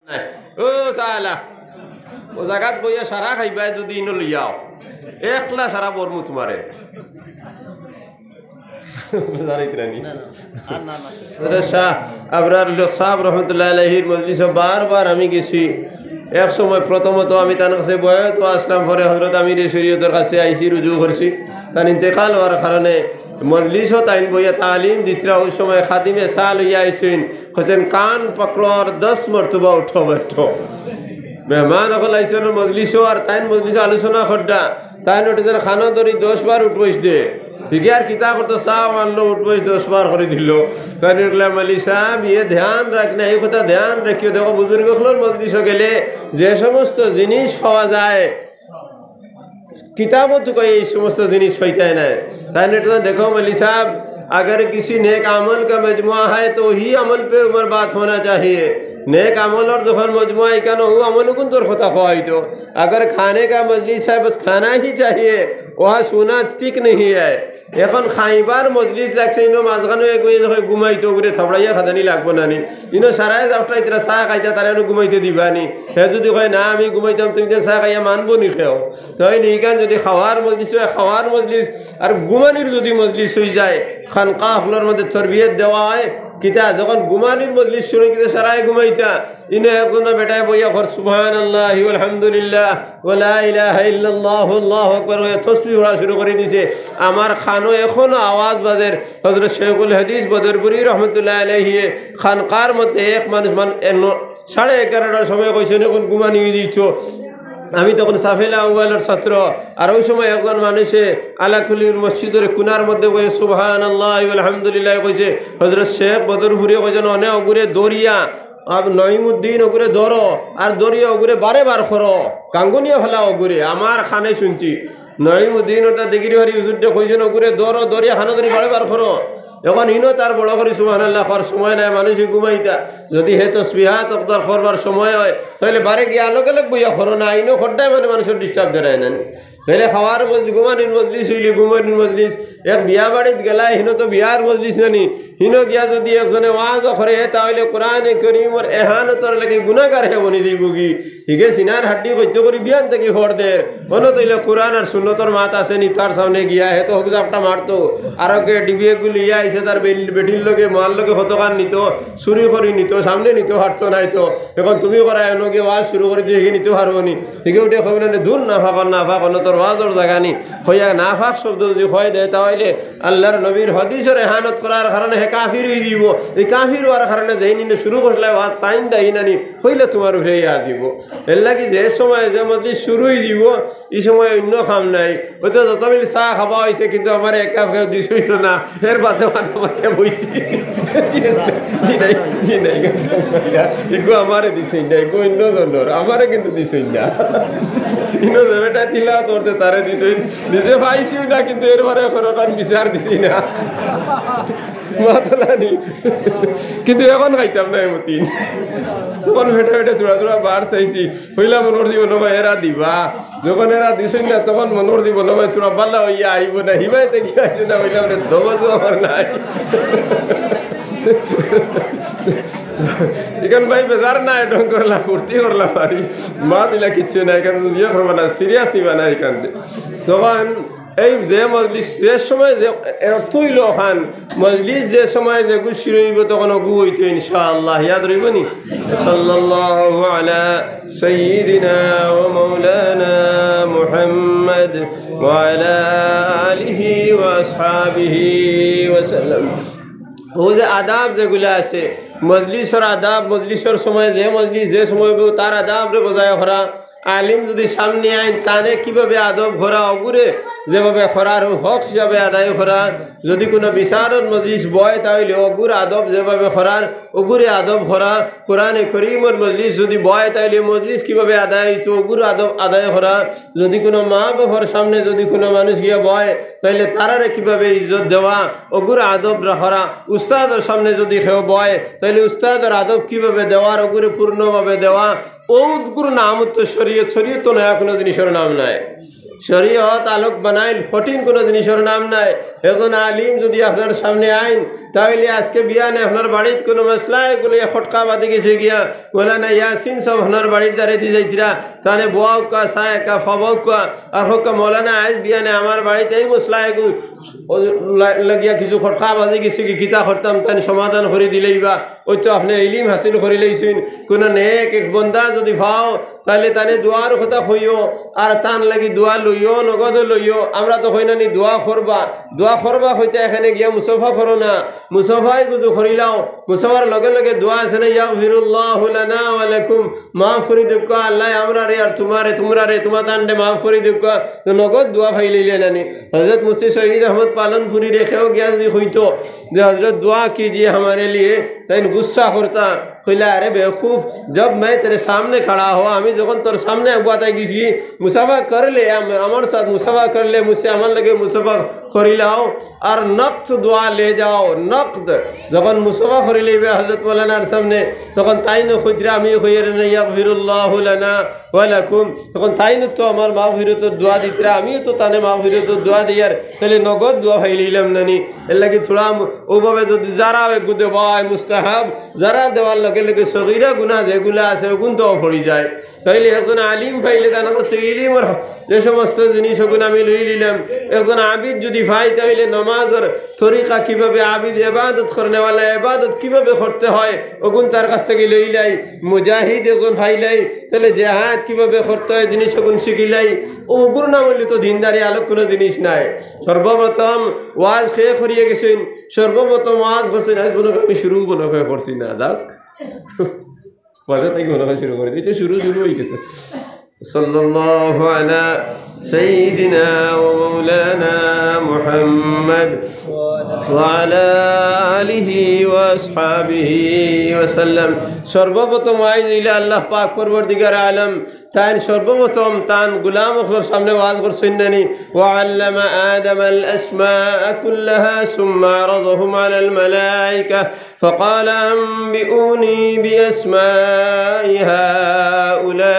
ও সালা ও জায়গাত বইয়া সারা খাইবাই যদি ইনো লইয়াও একলা সারা বরমু তোমারে শাহ আবরার লোক সাহেব রহমতুল্লাহ আলাইহির মজলিসে বারবার আমি গেছি। এক সময় প্রথমত আমি তার কাছে বয়ে তো আসলাম, পরে হজরত আমির শরীয়তের কাছে আইসি রুজু করছি। তার ইন্তেকাল হওয়ার কারণে মজলিসও তাইন বইয়া তালিম দিতরা। ওই সময় খাদিমে সাহ লইয়া আইসেন, হোসেন কান পকড়র 10 মর্তবা উঠো বেঠো। মেহমান এখন আইসেন মজলিসও, আর তাইন মজলিসে আলোচনা খড্ডা তাইন ওটা যেন খানো ধরি 10 বার উঠবইস দে ঠিক আর কিতা করতো চাহ মানলো উঠবইস 10 বার করে দিল। তাই মালি সাহেব ইয়ে ধ্যান রাখ না, এই কথা ধ্যান রাখিও। দেখো বুজুর্গ হলোর মজলিসও গেলে যে সমস্ত জিনিস পাওয়া যায় किताबों तो कोई समस्त जिनिस फैता है ना। ताने तो देखो मौलवी साहब, अगर किसी नेक अमल का मजमुआ है तो ही अमल पे उम्र बात होना चाहिए। नेक अमल और दुखन मजमुआ का ना हो अमल कुन तो खोता खोई तो अगर खाने का मजलिस है बस खाना ही चाहिए, वहाँ सुना ठीक नहीं है। এখন খাইবার মজলিস লাগছে ইনো মাঝখানে ঘুমাইতো ঘুরে থাপড়াইয়া খাদানি লাগবো নানি ইনো সারাই যাওয়া ইতরা চাহ খাইতা তারা ঘুমাইতে দিবানি। হে যদি কয় না আমি ঘুমাইতাম তুমি চাহ খাইয়া মানবো নি খেও। তাই নিকান যদি খাওয়ার মজলিস হয় খাওয়ার মজলিস, আর ঘুমানির যদি মজলিস হয়ে যায় খানকাহগুলোর মধ্যে তরবিয়ত দেওয়া হয় কিতা যখন ঘুমানির মজলিস শুনে কিতা সারাই ঘুমাইতা ইনো একজন বেটায় বইয়া ঘর সুবহানাল্লাহি আলহামদুলিল্লাহ ওয়া লা ইলাহা ইল্লাল্লাহু আল্লাহু আকবার ওয়া তাসবিহ পড়া শুরু করে দিয়েছে। আমার খানো এখনো আওয়াজ বাজের। হযরত শেখুল হাদিস বদরপুরি রহমতুল্লাহ আলাইহি খানকার মধ্যে এক মানুষ 11:30টার সময় কইছেন এখন ঘুমানি হয়ে দিচ্ছ। আমি তখন সাফেলা আউয়ালের ছাত্র, আর ওই সময় একজন মানুষে আলাকুলির মসজিদের কুনার মধ্যে কয়ে সুবহানাল্লাহ আলহামদুলিল্লাহ কইছে। হযরত শেখ বদরপুরি কইছেন অনে অগুরে দরিয়া আব নঈমুদ্দিন অগুরে ধরো আর দরিয়া অগুরে বারে বার করো কাঙ্গুনিয়া ফেলা অগুরে। আমার খানে শুনছি নঈমুদ্দিন ওটা দেখিরি হরি হুজুরটা কইছেন অগুরে ধরো দরিয়া খানো ধরি বারে বার করো। এখন ইনো তার বড় করি সুবহানাল্লাহ কর সময় নাই, মানুষ ঘুমাইতা যদি হে তসবিহা তকদার করবার সময় হয় তাহলে বারে গিয়ে আলোক আলোক বইয়া করো না। ইনো খড্ডায় মানে মানুষের ডিস্টার্ব দেয় না। তাহলে খাওয়ার মজলিস ঘুমানির মজলিস হইলে ঘুমানির মজলিস। এক বিয়া বাড়িত গেলা হিনো তো বিয়ার মজলিস নানি, হিনো গিয়া যদি একজনে ওয়াজ করে তাহলে কোরআনে করিমর এহানতর লাগে গুনাহগার হে বনি যাইব কি ঠিকে সিনার হাড্ডি কইতে করি বিয়ান থেকে হরদের হলো তইলে কোরআন আর সুন্নতর মাত আসেনি তার সামনে গিয়া হে তো হুকজাপটা মারতো। আর কে ডিবিএ গুলি ইয়া আইসে তার বেটির লগে মাল লগে হতকান নিত চুরি করে নিত সামনে নিত হাঁটতো নাই তো। এখন তুমি করা এনকে ওয়াজ শুরু করে দিয়ে নিতে পারবো নি ঠিক উঠে কবি না দূর না ফাঁক অন্য তোর ওয়াজর জায়গা নি হইয়া না ফাঁক শব্দ যদি হয় দেয় তাহলে আল্লাহর নবীর হদিসের এহানত করার কারণে হে কাফির হয়ে যাব। এই কাফির হওয়ার কারণে যেই নিনে শুরু করলে ওয়াজ টাইম দেয় নানি হইলে তোমার উঠে ইয়া দিব। এর লাগি যে সময় যে মজলিস শুরু হয়ে যাব এই সময় অন্য কাম নাই। হয়তো যত মিল চাহ খাওয়া হয়েছে কিন্তু আমার এক কাপ খেয়ে দিছই না, এর বাদে মাঝে বইছি এগো আমারে দিছই না, এগো অন্য জনের আমারে কিন্তু দিছই না। ইনো যেটা তিলা তোরতে তারে দিছই নিজে পাইছি না, কিন্তু এরপরে করোনার বিচার দিছি না মাতলানি। কিন্তু এখন খাইতাম না এমতিন, তখন হেঁটে হেঁটে থোড়া থোড়া বার চাইছি হইলা মনোর জীবন হয় এরা দিবা। যখন এরা দিছই না তখন মনোর জীবন হয় তোরা বাল্লা হইয়া আইব না হিবাইতে কি আছে না হইলা মানে দবাজও আমার নাই। এখান ভাই বেজার না ঢং করলাম ফুর্তি করলাম পারি মা দিলা কিচ্ছু না এখানে ইয়ে করবা না সিরিয়াস নিবা না এখান তখন এই যে মজলিস যে সময় যে তুইল খান মজলিস যে সময় যে গুছি রইব তখন গু হইতো ইনশাআল্লাহ ইয়াদ রইব নি। সাল্লাল্লাহু আলা সাইয়্যিদিনা ওয়া মাওলানা মুহাম্মদ ওয়া আলা আলিহি ওয়া আসহাবিহি ওয়া সাল্লাম। ও যে আদাব যেগুলো আছে মজলিসের আদাব, মজলিসের সময় যে মজলিস যে সময় তার আদাব রে বজায় করা। আলিম যদি সামনে আইন তানে কিভাবে আদব করা অগুরে যেভাবে করার হক হিসাবে আদায় করা। যদি কোনো বিচারত মজলিস বয় তাহলে অগুর আদব যেভাবে করার অগুরে আদব করা। কোরআনে করিমর মজলিস যদি বয় তাহলে মজলিস কিভাবে আদায় হইতো অগুর আদব আদায় করা। যদি কোনো মা বাবার সামনে যদি কোনো মানুষ গিয়ে বয় তাহলে তারারে কিভাবে ইজ্জত দেওয়া অগুর আদব করা। উস্তাদের সামনে যদি কেউ বয় তাহলে উস্তাদের আদব কিভাবে দেওয়ার অগুরে পূর্ণভাবে দেওয়া। ও গুরু নাম তো শরীয়ত, শরীয়ত তো নয়া কোনো জিনিসের নাম নাই। শরীয়ত আলোক বানাইল, কঠিন কোনো জিনিসের নাম নাই। একজন আলিম যদি আপনার সামনে আইন, তাহলে আজকে বিয়ানে আপনার বাড়িতে কোনো মশলায় বলে খটকা বাঁধি গেছে গিয়া বলে না ইয়াসিন সব আপনার বাড়ির দ্বারে দিয়ে যাইতিরা, তাহলে বোয়াও কা সায় কা ফবাও কা আর হোক মৌলানা আজ বিয়ানে আমার বাড়িতে এই মশলায় লাগিয়া কিছু খটকা বাঁধি গেছে কি কিতা করতাম তাই সমাধান করে দিলেই বা ওই তো আপনি ইলিম হাসিল করে লইছেন। কোনো নেক এক বন্দা যদি ভাও তাহলে তানে দোয়ার কথা হইও আর তান লাগি দোয়া লইও নগদ লইও। আমরা তো হই না নি দোয়া করবা হইতে এখানে গিয়া মুসাফা করো না, মুসাফাই গুজু করিলাও। মুসাফার লগে লগে দোয়া আছে না ইয়াগফিরুল্লাহু লানা ওয়া লাকুম, মাফ করে দেব আল্লাহ আমরা রে আর তোমরা রে তোমার দান্ডে মাফ করে দেব। তো নগদ দোয়া ফাই লইলে নানি। হযরত মুফতি শহীদ আহমদ পালনপুরি রেখেও গিয়া যদি হইতো যে হযরত दुआ कीजिए हमारे लिए, तो गुस्सा करता खुला अरे बेवकूफ़, जब मैं तेरे सामने खड़ा हो हमें जो तोर सामने बात किसी मुसाफा कर ले हमारे साथ मुसाफा कर ले, मुझसे अमल लगे मुसाफा करी लाओ और नक़्द दुआ ले जाओ। नक़्द जब मुसाफा करी ले हज़रत मौलाना सामने तक ताइन खुजरा हमें खुयर यागफिरुल्लाहु लना वा लकुम, तक ताइन तो हमार मागफिरत दुआ दीतरा हमें तो ताने मागफिरत दुआ दियार তাহলে নগদ দোয়া ফাইলাম নানি। এর লাগে থোড়া ওভাবে যদি যারা গুদে ভাই মুস্তাহাব যারা দেওয়ার লগে লগে সগীরা গুনাহ যেগুলো আছে ওগুন তো পড়ি যায়। তাইলে একজন আলিম ফাইলে তার কাছে ইলমের যে সমস্ত জিনিস ওগুন আমি লই নিলাম। একজন আবিদ যদি ফাই তাহলে নামাজের তরিকা কিভাবে আবিদ ইবাদত করনেওয়ালা ইবাদত কিভাবে করতে হয় ওগুন তার কাছ থেকে লই লাই। মুজাহিদ একজন ফাইলাই তাহলে জিহাদ কিভাবে করতে হয় জিনিস ওগুন শিখিলাই। ওগুর নাম হইলে তো দিনদারি আলোক কোনো জিনিস নাই। সর্বপ্রথম ওয়াজ খেয়ে করিয়ে গেছেন, সর্বপ্রথম ওয়াজ করছেন আজ মনে আমি শুরু মনে হয় করছি না দাক ওয়াজে তাই মনে হয় শুরু করে দিই, শুরু হয়ে গেছে। সাল্লাল্লাহু আলা সাইয়্যিদিনা ওয়া মাওলানা মুহাম্মদ ওয়া আলা আলিহি ওয়া আসহাবিহি ওয়া সাল্লাম। সর্বপ্রথম ওয়াজ দিলে আল্লাহ পাক পরবর্তীকার আলম তাই সর্বপ্রথম তান গুলামর সামনে ওয়াজ করছেন নানি ওয়া আল্লামা আদম আল আসমাআ কুল্লাহা সুম্মা আরাদাহুম আলা আল মালাইকা ফাকালা আনবিউনি বিআসমাই হাউলাই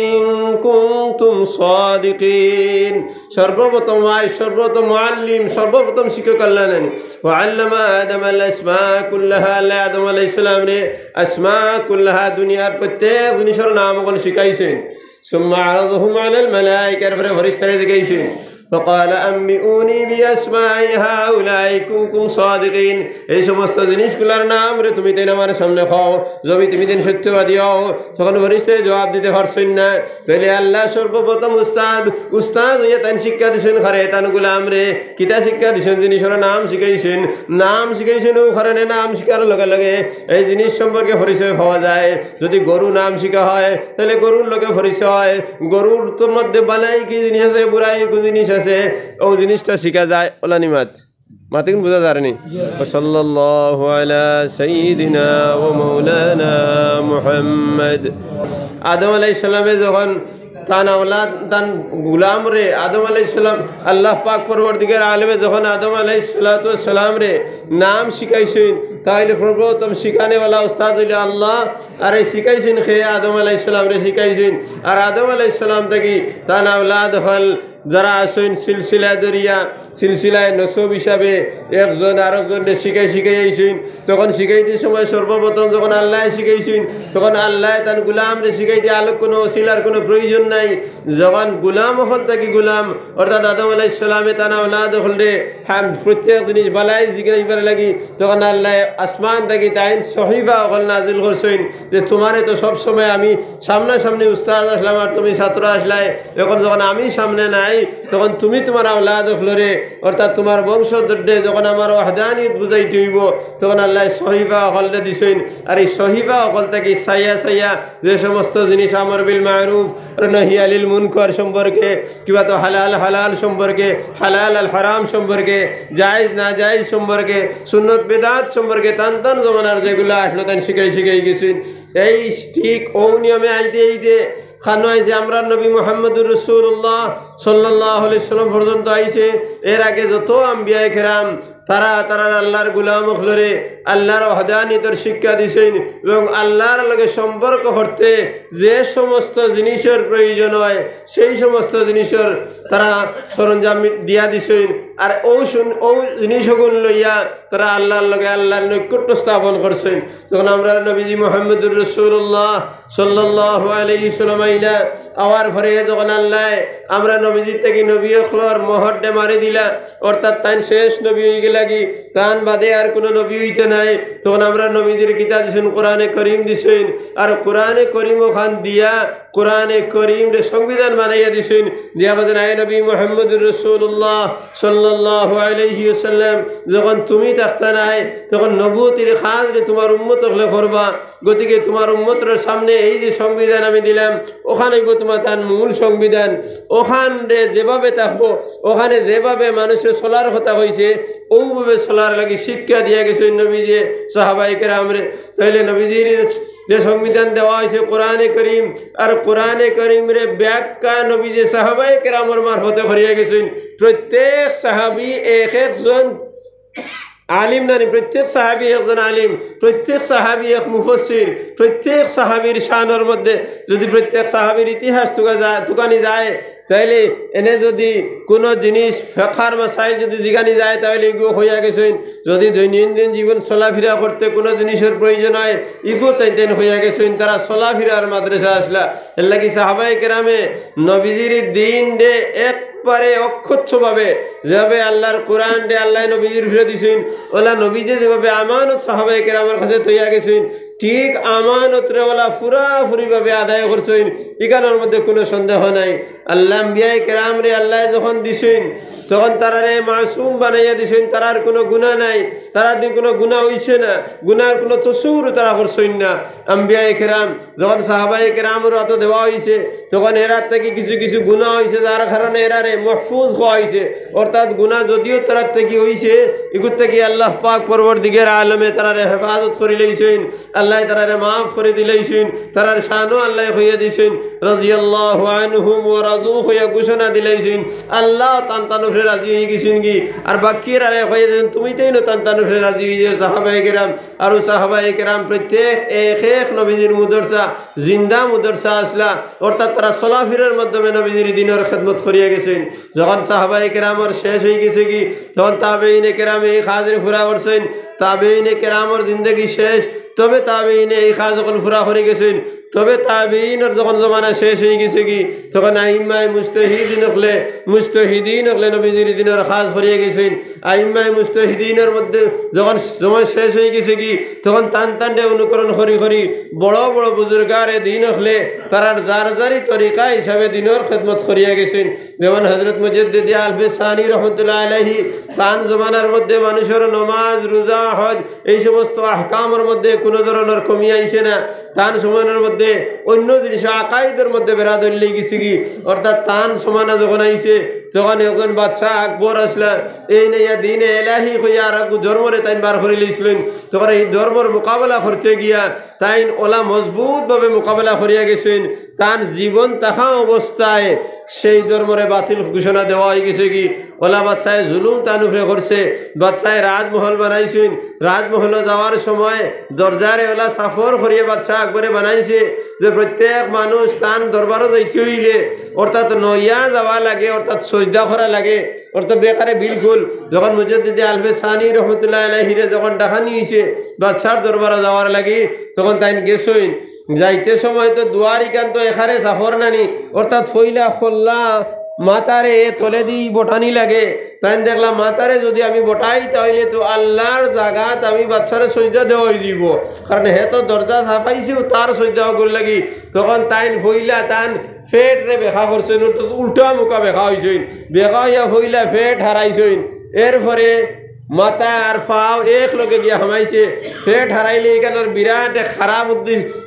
ইন কুনতুম সাদিকিন। সর্বপ্রথম ওয়াজ সর্বপ্রথম মুআল্লিম সর্বপ্রথম শিক্ষক আল্লাহ নানি ওয়া আল্লামা আদম আল আসমাআ কুল্লাহা, আল্লাহ আদম আলাইহিস সালাম রে আসমা কুল্লাহা দুনিয়ার প্রত্যেক জিনিসের নাম ওখানে শিখাইছেন। সুম্মা আরাদাহুম আলাল মালাইকা, এরপরে ফেরেশতাদের দেখাইছেন। فقال أنبئوني بأسماء هؤلاء إن كنتم صادقين। এই সমস্ত জিনিসগুলোর নাম রে তুমি তাই আমার সামনে খাও যদি তুমি দিন সত্যবাদী হও। তখন ফেরেশতা জবাব দিতে পারছেন না। তাহলে আল্লাহ সর্বপ্রথম উস্তাদ হইয়া তাই শিক্ষা দিয়েছেন ঘরে তান গুলাম রে কিতা শিক্ষা দিয়েছেন জিনিসের নাম শিখাইছেন। নাম শিখাইছেন ও ঘরে নাম শিখার লগে লগে এই জিনিস সম্পর্কে পরিচয় পাওয়া যায়। যদি গরু নাম শিখা হয় তাহলে গরুর লগে পরিচয়, গরুর তোর মধ্যে বালাই কি জিনিস আছে বুড়াই কি জিনিস আছে ও জিনিসটা শিখা যায়। ওলানিমাত মাতিন বুঝা যায়নি। সাল্লাল্লাহু আলা সাইয়্যিদিনা ওয়া মাওলানা মুহাম্মদ। আদম আলাইহিস সালামে যখন তান আওলাদ তান গুলাম রে আদম আলাইহিস সালাম আল্লাহ পাক পরবর্তীকার আলমে যখন আদম আলাইহিস সালাম রে নাম শিখাইছেন তাহলে সর্বপ্রথম শিখানেওয়ালা উস্তাদ হইল আল্লাহ। আর এই শিখাইছেন খেয়ে আদম আলাইহিস সালাম রে শিখাইছেন। আর আদম আলাইহিস সালাম থেকে তান আওলাদ হল যারা আসেন সিলসিলা দরিয়া সিলসিলায় নসব হিসাবে একজন আরেকজনকে শিখাই আইছেন। তখন শিখাইতে সময় সর্বপ্রথম যখন আল্লাহ শিখাইছেন তখন আল্লাহ তার গুলামরে শিখাইতে আলোক কোনো ওসিলার কোনো প্রয়োজন নাই। যখন গুলাম হল থাকি গুলাম অর্থাৎ আদম আলাইহিস সালামে তার আওলাদ হল রে প্রত্যেক জিনিস বালাই জিজ্ঞাসা লাগি তখন আল্লাহ আসমান থাকি তাই সহিফা হল নাজিল করছেন যে তোমারে তো সবসময় আমি সামনাসামনি উস্তাদ আসলাম আর তুমি ছাত্র আসলাই, এখন যখন আমি সামনে নাই তখন তুমি তোমার আওলাদ হলরে অর্থাৎ তোমার বংশধরদের যখন আমার ওয়াহদানিয়ত বুঝাইতে হইব তখন আল্লাহ সহিফা হলরে দিছেন। আর এই সহিফা হল থেকে সাইয়া যে সমস্ত জিনিস আমর বিল মারুফ নহি আনিল মুনকার সম্পর্কে কিবা তো হালাল সম্পর্কে হালাল আল হারাম সম্পর্কে জায়েজ না জায়েজ সম্পর্কে সুন্নত বিদআত সম্পর্কে তান জমানার যেগুলো আসলো তান শিখাই গেছেন। এই ঠিক ও নিয়মে আইতে খানো আইছে আমরা নবী মুহাম্মদুর রাসূলুল্লাহ সাল্লাল্লাহু আলাইহি সাল্লাম পর্যন্ত আইছে। এর আগে যত আম্বিয়া কেরাম তারা তারা আল্লাহর গুলাম হলরে আল্লাহর ওয়াহদানিয়তের শিক্ষা দিছেন এবং আল্লাহর লগে সম্পর্ক করতে যে সমস্ত জিনিসের প্রয়োজন হয় সেই সমস্ত জিনিসের তারা সরঞ্জাম দিয়া দিছেন। আর ও জিনিসগুলো লইয়া তারা আল্লাহর লগে আল্লাহর নৈকট্য স্থাপন করছেন। যখন আমরা নবীজি মুহাম্মদুর রাসূলুল্লাহ সাল্লাল্লাহু আলাইহি ওয়াসাল্লাম আইলা আওয়ার পরে যখন আল্লাহ আমরা নবীজির থেকে নবী হলর মোহরডে মারি দিলা, অর্থাৎ তাই শেষ নবী হয়ে গেলা কি তান বাদে আর কোনো নবী হইতে নাই, তখন আমরা নবীজির কিতাব দিছেন, কোরআনে করিম দিছেন। আর কোরআনে করিম ওখান দিয়া কোরআনে করিম রে সংবিধান বানাইয়া দিছেন, দিয়া বলেন আয় নবী মুহাম্মদুর রাসূলুল্লাহ সাল্লাল্লাহু আলাইহি ওয়াসাল্লাম যখন তুমি থাকতে নাই তখন নবুয়তির কাজ রে তোমার উম্মত হলে করবা। গতিকে তোমার উম্মতের সামনে এই যে সংবিধান আমি দিলাম ওখানে তোমার তার মূল সংবিধান, ওখানে যেভাবে থাকবো ওখানে যেভাবে মানুষের চলার কথা হয়েছে ওইভাবে চলার লাগি শিক্ষা দিয়া গেছে নবীজি সাহাবায়ে কেরামরে। তাইলে নবীজির যে সংবিধান দেওয়া হয়েছে কোরআনে করিম, আর কোরআনে করিম রে ব্যাখ্যা নবীজি সাহাবায়ে কেরামের মারফতে করিয়া গেছেন। প্রত্যেক সাহাবী এক একজন আলিম নানি, প্রত্যেক সাহাবী একজন আলিম, প্রত্যেক সাহাবী এক মুফাসসির। প্রত্যেক সাহাবীর শানের মধ্যে যদি প্রত্যেক সাহাবীর ইতিহাস তুকানি যায় তাইলে এনে যদি কোনো জিনিস ফেকার মাসাইল যদি জিগানি যায় তাহলে এগুলো হইয়া গেছেন। যদি দৈনন্দিন জীবন চলাফেরা করতে কোনো জিনিসের প্রয়োজন হয় এগুলো তাইতেন হইয়া গেছেন। তারা চলাফেরার মাদ্রাসা আসলা এর লাগি সাহাবায়ে কেরামে নবীজির দিন রে একবারে অক্ষচ্ছভাবে যেভাবে আল্লাহর কোরআন রে আল্লাহ নবীজির ফিরে দিছেন, ওলা নবীজি যেভাবে আমানত সাহাবায়ে কেরামের কাছে তৈয়া গেছেন ঠিক আমানত রে ওলা পুরাপুরিভাবে আদায় করছেন। এখানের মধ্যে কোনো সন্দেহ নাই। আল্লাহ আম্বিয়ায়ে কেরাম রে আল্লাহ যখন দিছেন তখন তারারে মাসুম বানাইয়া দিছেন, তারার কোনো গুনাহ নাই, তারার দিন কোনো গুনাহ হইছে না, গুনাহর কোনো তসুর তারা করছেন না। আম্বিয়ায়ে কেরাম যখন সাহাবায়ে কেরামের হাতে দেওয়া হয়েছে তখন এরার থেকে কিছু কিছু গুনাহ হয়েছে যার কারণে এরারে মাহফুজ হওয়া হয়েছে, অর্থাৎ গুনাহ যদিও তারার থেকে হয়েছে এগুর থেকে আল্লাহ পাক পরবর্তীকার আলমে তারারে হেফাজত করে লইছেন, আল্লাহ তারারে মাফ করে দিলেছেন, তারার শানও আল্লাহ হইয়া দিয়েছেন। রাদিয়াল্লাহু আনহুম ওয়া রাযু হইয়া ঘোষণা দিলেছেন আল্লাহ তানতানুফে রাজি হয়ে গেছেন কি, আর বাকির আরে হইয়া দিয়েছেন তুমি তাই না তানতানুফে রাজি হয়ে যায় সাহাবায়ে কেরাম। আর সাহাবায়ে কেরাম প্রত্যেক এক এক নবীজির মুদরসা জিন্দা মুদরসা আসলা, অর্থাৎ তারা চলাফেরার মাধ্যমে নবীজির দ্বীনের খেদমত করিয়া গেছেন। যখন সাহাবায়ে কেরামের শেষ হয়ে গেছে কি তখন তাবেঈনে কেরামে এই কাজরে পুরা করছেন। তাবেঈনে কেরামের জিন্দগি শেষ, তবে তাবেঈনে এই কাজ যখন পুরা করে গেছেন, তবে তাবেঈনের যখন জমানা শেষ হয়ে গেছে কি তখন আইম্মায়ে মুজতাহিদিন হলে নবীজির দ্বীনের কাজ করিয়া গেছেন। আইম্মায়ে মুজতাহিদিনের মধ্যে যখন সময় শেষ হয়ে গেছে কি তখন টান টানডে অনুকরণ করি করি বড় বড় বুজুর্গারে দিন হলে তারার যার যারি তরিকা হিসাবে দিনের খেদমত করিয়া গেছেন। যেমন হযরত মুজাদ্দিদ আলফে সানি রহমতুল্লাহ আলাইহি তান জমানার মধ্যে মানুষের নমাজ রোজা হজ এই সমস্ত আহকামের মধ্যে কোনো ধরনের কমি আইছে না। তান সময়ের মধ্যে অন্য জিনিস আকাইদের মধ্যে বেড়া ধরলে গেছে কি, অর্থাৎ তান সমানা যখন আইছে তখন একজন বাদশাহ আকবর আসলা এই নাইয়া দিনে এলাহি হইয়া আর ধর্মরে তাই বার করে লইছিলেন। তখন এই ধর্মর মোকাবেলা করতে গিয়া তাই ওলা মজবুতভাবে মোকাবেলা করিয়া গেছেন। তার জীবন তাহা অবস্থায় সেই ধর্মরে বাতিল ঘোষণা দেওয়া হয়ে গেছে কি ওলা বাদশায় জুলুম তানুফে করছে, বাদশায় রাজমহল বানাইছেন। রাজমহলে যাওয়ার সময় দরজারে ওলা সাফর করিয়ে বাদশাহ আকবরে বানাইছে যে প্রত্যেক মানুষ তান দরবারও যাইতে হইলে অর্থাৎ নইয়া যাওয়া লাগে, অর্থাৎ সজদা করা লাগে, অর্থাৎ বেকারে বিলকুল। যখন মুজাদ্দিদ আলফে সানি রহমতুল্লাহ আলাইহিরে যখন ডাকা নিয়েছে বাদশার দরবারে যাওয়ার লাগে তখন তাই গেছইন। যাইতে সময় তো দুয়ারি কান তো এখানে সাফর নানি, অর্থাৎ ফইলা খোল্লা মাতারে তলে দি বটানি লাগে। তাই দেখলাম মাতারে যদি আমি বটাই তাহলে তো আল্লাহর জাগাত আমি বাচ্চারে সজদা দেওয়া হয়ে যাব, কারণ হে তো দরজা সাফাইছেও তার সজদা করে লাগি। তখন তাইন ফইলা তান ফেট রে বেখা করছেন, উল্টা মুখা বেখা হয়েছেন, বেখা হইয়া ফইলা ফেট হারাইছেন। এরপরে মাথা আর পাও এক লগে গিয়া হামাইছে। ফেট হারাইলে এখানে বিরাট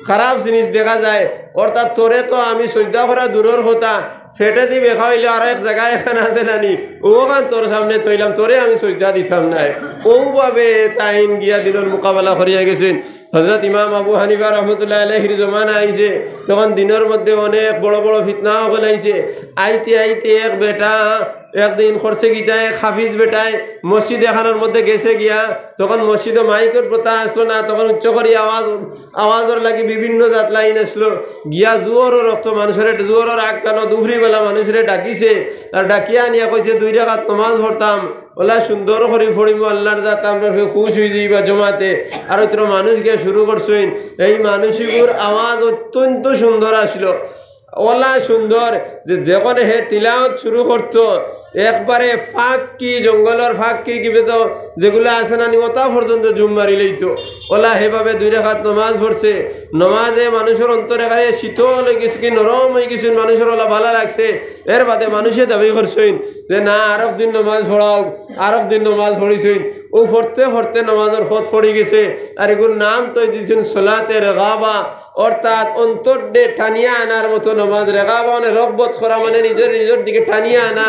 খারাপ জিনিস দেখা যায়, অর্থাৎ তোরে তো আমি সজদা করা দূরের কথা ফেটে দি বেখা হইলে আর এক জায়গায় এখানে আছে নানি ওখান তোর সামনে তৈলাম তোরে আমি সজদা দিতাম নাই। ওভাবে তাইন গিয়া দিনের মোকাবেলা করিয়া গেছেন। হযরত ইমাম আবু হানিফা রহমতুল্লাহ আলাইহির জমানা আইছে, তখন দিনের মধ্যে অনেক বড় বড় ফিতনাও হলাইছে। আইতে আইতে এক বেটা একদিন করছে গীতা, এক হাফিজ বেটায় মসজিদ এখানোর মধ্যে গেছে গিয়া, তখন মসজিদে মাইকের প্রথা আসলো না, তখন উচ্চ করি আওয়াজের লাগি বিভিন্ন জাত লাইন আসলো গিয়া, জোয়ারও রক্ত মানুষের, জোয়ারও রাগ কেন দুপুরিবেলা মানুষের ডাকিছে, আর ডাকিয়া নিয়া কইছে 2 রাকাত নমাজ পড়তাম, ওলা সুন্দর করে পড়িম আল্লাহর জাত আমরা খুশ হয়ে যাইবা জমাতে। আর ওই মানুষ গিয়ে শুরু করছেন, এই মানুষগুলোর আওয়াজ অত্যন্ত সুন্দর আসলো, ওলা সুন্দর যে যখন হে তিলাওয়াত শুরু করতো একবারে ফাঁক কি জঙ্গলের ফাঁক কি তো যেগুলো আছে না ওটা পর্যন্ত জুম মারি লইতো। ওলা সেভাবে 2 রাকাত নমাজ পড়ছে, নমাজে মানুষের অন্তরে এখানে শীতল হয়ে গেছে, কি নরম হয়ে গেছে, মানুষের ওলা ভালো লাগছে। এর বাদে মানুষে দাবি করছেন যে না আরব দিন নমাজ পড়াও, আরব দিন নমাজ পড়িছেন। ও পড়তে পড়তে নমাজের ফত পড়ে গেছে, আর এগুলোর নাম তো দিয়েছেন সলাতে রেগাবা, অর্থাৎ অন্তর ডে টানিয়া আনার মতো নমাজ। রেগাবা মানে রগবত করা, মানে নিজের নিজের দিকে টানিয়া আনা।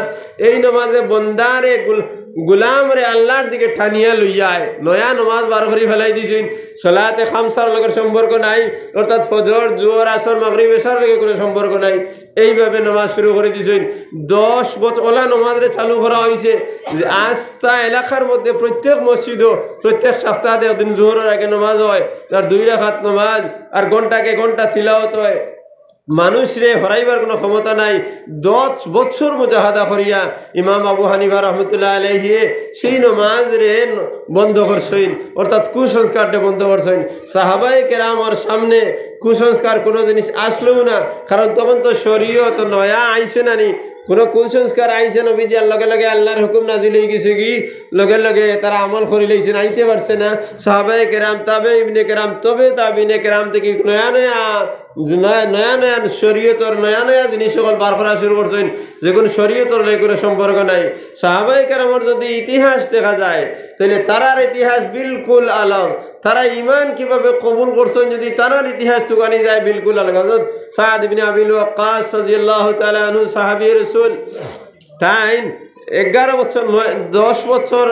এই নমাজে বন্দারে গুলাম রে আল্লাহর দিকে টানিয়া লইয়ায় নয়া নমাজ বার করে ফেলাই দিয়েছেন। সলাতে খামসার লগের সম্পর্ক নাই, অর্থাৎ ফজর জোহর আসর মাগরিব এশার লগে কোনো সম্পর্ক নাই। এইভাবে নমাজ শুরু করে দিয়েছেন। 10 বছর ওলা নমাজরে চালু করা হয়েছে যে আস্তা এলাকার মধ্যে প্রত্যেক মসজিদও প্রত্যেক সপ্তাহে একদিন জোহরের আগে নমাজ হয়, আর 2 রাকাত নমাজ, আর ঘন্টাকে ঘন্টা তিলাওয়াত হয়। মানুষরে হরাইবার কোনো ক্ষমতা নাই। 10 বছর মুজাহাদা করিয়া ইমাম আবু হানিফা রহমতুল্লাহ আলাইহি সেই নমাজ রে বন্ধ করছেন, অর্থাৎ কুসংস্কারটা বন্ধ করছেন। সাহাবায়ে কেরামের সামনে কুসংস্কার কোনো জিনিস আসলেও না, কারণ তখন তো শরীয়ত নয়া আইছে না, নি কোনো কুসংস্কার আইছে নবীজি আর লগে লগে আল্লাহর হুকুম নাজিল হয়ে গেছে, কি লগে লগে তারা আমল করে লইছেন, আইতে পারছে না। সাহাবায়ে কেরাম তাবে ইবনে কেরাম তবে তাবিনে কেরাম থেকে নয়া নয়া শরীয়তর নয়া নয়া জিনিস সকল বার করা শুরু করছেন, যেগুলো শরীয়তর লয় কোনো সম্পর্ক নাই। সাহাবায়ে কেরামের যদি ইতিহাস দেখা যায় তাহলে তারার ইতিহাস বিলকুল আলাদা। তারা ইমান কিভাবে কবুল করছেন যদি তারার ইতিহাস চুকানি যায় বিলকুল আলাদা। হযরত সাদ ইবনে আবিল ওয়াক্কাস রাদিয়াল্লাহু তাআলা আনহু সাহাবী রাসূল, তাই 11 বছর 10 বছর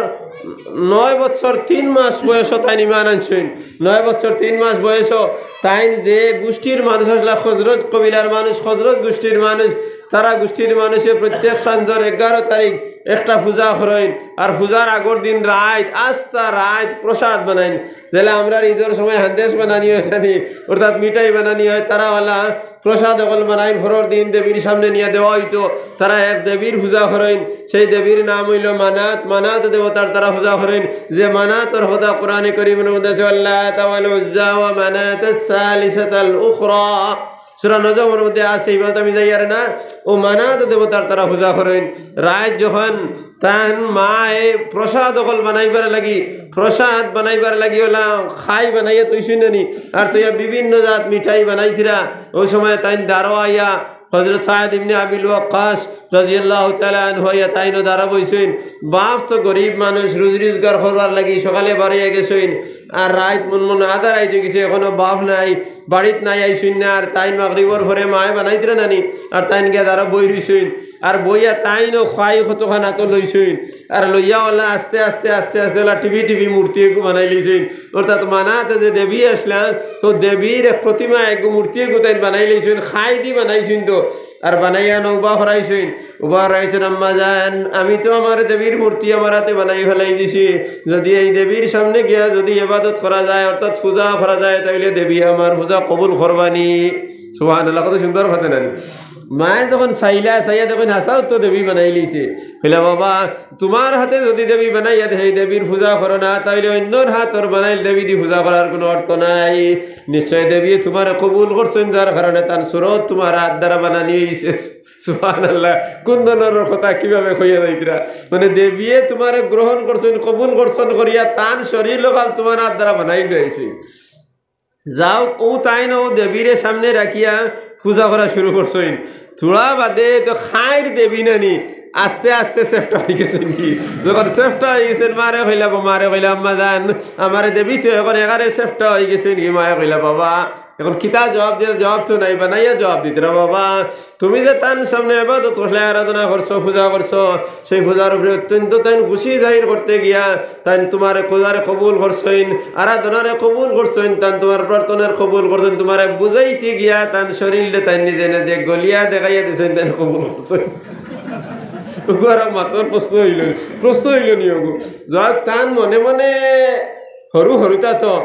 9 বছর 3 মাস বয়স তাই ইমান আনছেন। 9 বছর 3 মাস বয়স তাই যে গোষ্ঠীর মানুষ আসলে খজরজ কবিলার মানুষ, খজরজ গোষ্ঠীর মানুষ, তারা গোষ্ঠীর মানুষে প্রত্যেক সন্ধ্যার 11 তারিখ একটা পূজা করেন, আর পূজার আগর দিন রাত আস্তা রাত প্রসাদ বানাইন। যেটা আমরা ঈদের সময় হান্দেশ বানানি হয়, অর্থাৎ মিঠাই বানানি হয়, তারা ওলা প্রসাদ অকল বানাইন, ভোরের দিন দেবীর সামনে নিয়ে দেওয়া হইতো। তারা এক দেবীর পূজা করেন, সেই দেবীর নাম হইল মানাত। মানাত দেবতার তারা পূজা করেন, যে মানাতর কথা কোরআনে কারীমের মধ্যে আছে আল্লাত ওয়াল উজ্জা ওয়া মানাতাস সালিসাতাল উখরা, সূরা নজমের মধ্যে আছে। এইবার আমি যাই আর না, ও মানাত দেবতার তারা পূজা করেন। রাত যখন তান মায়ে প্রসাদ অকল বানাইবার লাগি, প্রসাদ বানাইবার লাগি ওলা খাই বানাইয়া তুই শুনি, আর তুই বিভিন্ন জাত মিঠাই বানাইছিরা। ওই সময় তাই দাঁড়ো আইয়া হযরত সাদ ইবনে আবিল ওয়াক্কাস রাদিয়াল্লাহু তাআলা আনহু তাইনো দাঁড়া বইছেন। বাপ তো গরিব মানুষ, রুজি রোজগার করবার লাগি সকালে বাড়িয়ে গেছেন, আর রাত মন আধা রাত হয়ে গেছে, এখনো বাপ নাই, বাড়িত নাই আইসুন না। আর তাইন মাগরিবর ঘরে মায়ে বানাইতে নানি, আর তাইন গিয়া দাঁড়া বই রইছেন, আর বইয়া তাইনও খাই কতখানা তো লইছেন, আর লইয়া ওলা আস্তে আস্তে আস্তে আস্তে ওলা টিভি মূর্তি একটু বানাই লইছেন। অর্থাৎ মানাতে যে দেবী আসলাম, তো দেবীর এক প্রতিমা এক মূর্তি একটু তাই বানাই লইছেন, খাই দি বানাইছেন। তো আর বানাইয়া উবা করাইছেন, উবা রাইছেন, আম্মা জান আমি তো আমার দেবীর মূর্তি আমার হাতে বানাই ফেলাই দিছি, যদি এই দেবীর সামনে গিয়া যদি ইবাদত করা যায়, অর্থাৎ পূজা করা যায়, তাইলে দেবী আমার পূজা কবুল করবানি। সুবহানাল্লাহ, কত সুন্দর কথা নানি। মায়ে যখন চাইয়া যখন হাসাও তো দেবী বানাই লিছে, কইলা বাবা তোমার হাতে যদি দেবী বানাইয়া সেই দেবীর পূজা করো না, তাইলে অন্যর হাতর বানাইল দেবী দি পূজা করার কোনো অর্থ নাই। নিশ্চয় দেবী তোমার কবুল করছেন, যার কারণে তার সুরত তোমার হাত দ্বারা বানানি হয়েছে। সুবহানাল্লাহ, কোন ধরনের কথা কিভাবে কইয়া যাইতরা, মানে দেবীয়ে তোমার গ্রহণ করছেন, কবুল করছেন করিয়া তান শরীর লোকাল তোমার হাত দ্বারা বানাই দিয়েছে। যাও ও তাই না, ও দেবীর সামনে রাখিয়া পূজা করা শুরু করছেন। থোড়া বাদে তো খাইর দেবী নানি আস্তে আস্তে চেষ্টা হয়ে গেছেন। কি যখন চেষ্টা হয়ে গেছেন, মারে কইলা আম্মা জান আমার দেবী তো এখন এগারে চেষ্টা হয়ে গেছেন। কি মায়ে কইলা বাবা এখন কিতা জবাব দিয়ে জবাব তো নাই বানাইয়া জবাব দিতে বাবা তুমি যে তান সামনে ইবাদত করলে আরাধনা করছো পূজা করছো সেই পূজার উপরে অত্যন্ত তাই খুশি জাহির করতে গিয়া তাই তোমার পূজারে কবুল করছেন আরাধনারে কবুল করছেন তান তোমার প্রার্থনার কবুল করছেন তোমার বুঝাইতে গিয়া তান শরীরে তাই নিজে নিজে গলিয়া দেখাইয়া দিয়েছেন তাই কবুল করছেন মাতর প্রশ্ন হইল নি যাক তান মনে মনে সরু সরুতা তো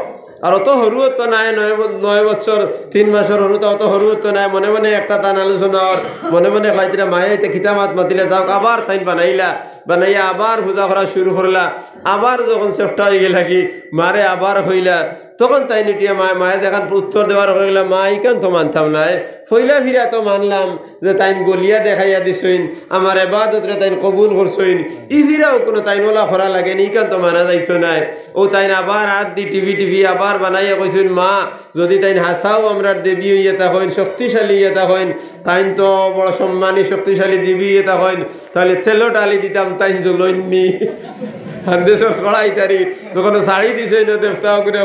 আর অত সরুও তো নাই 9 বছর 3 মাসের সরুতা অত সরুও তো নাই মনে মনে একটা টান আলোচনা মনে মনে খাইতে মায়ে খিতা মাত মাতিলে যাওক আবার তাই বানাইয়া আবার পূজা করা শুরু করলা আবার যখন চেষ্টা হয়ে গেল কি মারে আবার হইলা তখন তাই নিটিয়া মায়ে দেখান উত্তর দেওয়ার হইলা মা ইকান তো মানতাম নাই ফইলা ফিরা তো মানলাম যে তাইন গলিয়া দেখাইয়া দিছইন আমার ইবাদতরে তাইন কবুল করছইন ই ফিরাও কোনো তাইনওয়ালা করা লাগেনি ইকান তো মানা যাইছো নাই ও তাইন আবার হাত দি টিভি আবার বানাইয়া কইছেন মা যদি তাইন হাসাও আমরার দেবী হইয়া তা হইন শক্তিশালী হইয়া তা হইন তাইন তো বড় সম্মানী শক্তিশালী দেবী হইয়া তা হইন তাহলে তেলো ডালি দিতাম তাইন জ্বলইননি হান্দেশর খড়াই তারি তখন শাড়ি দিছে না দেবতা করে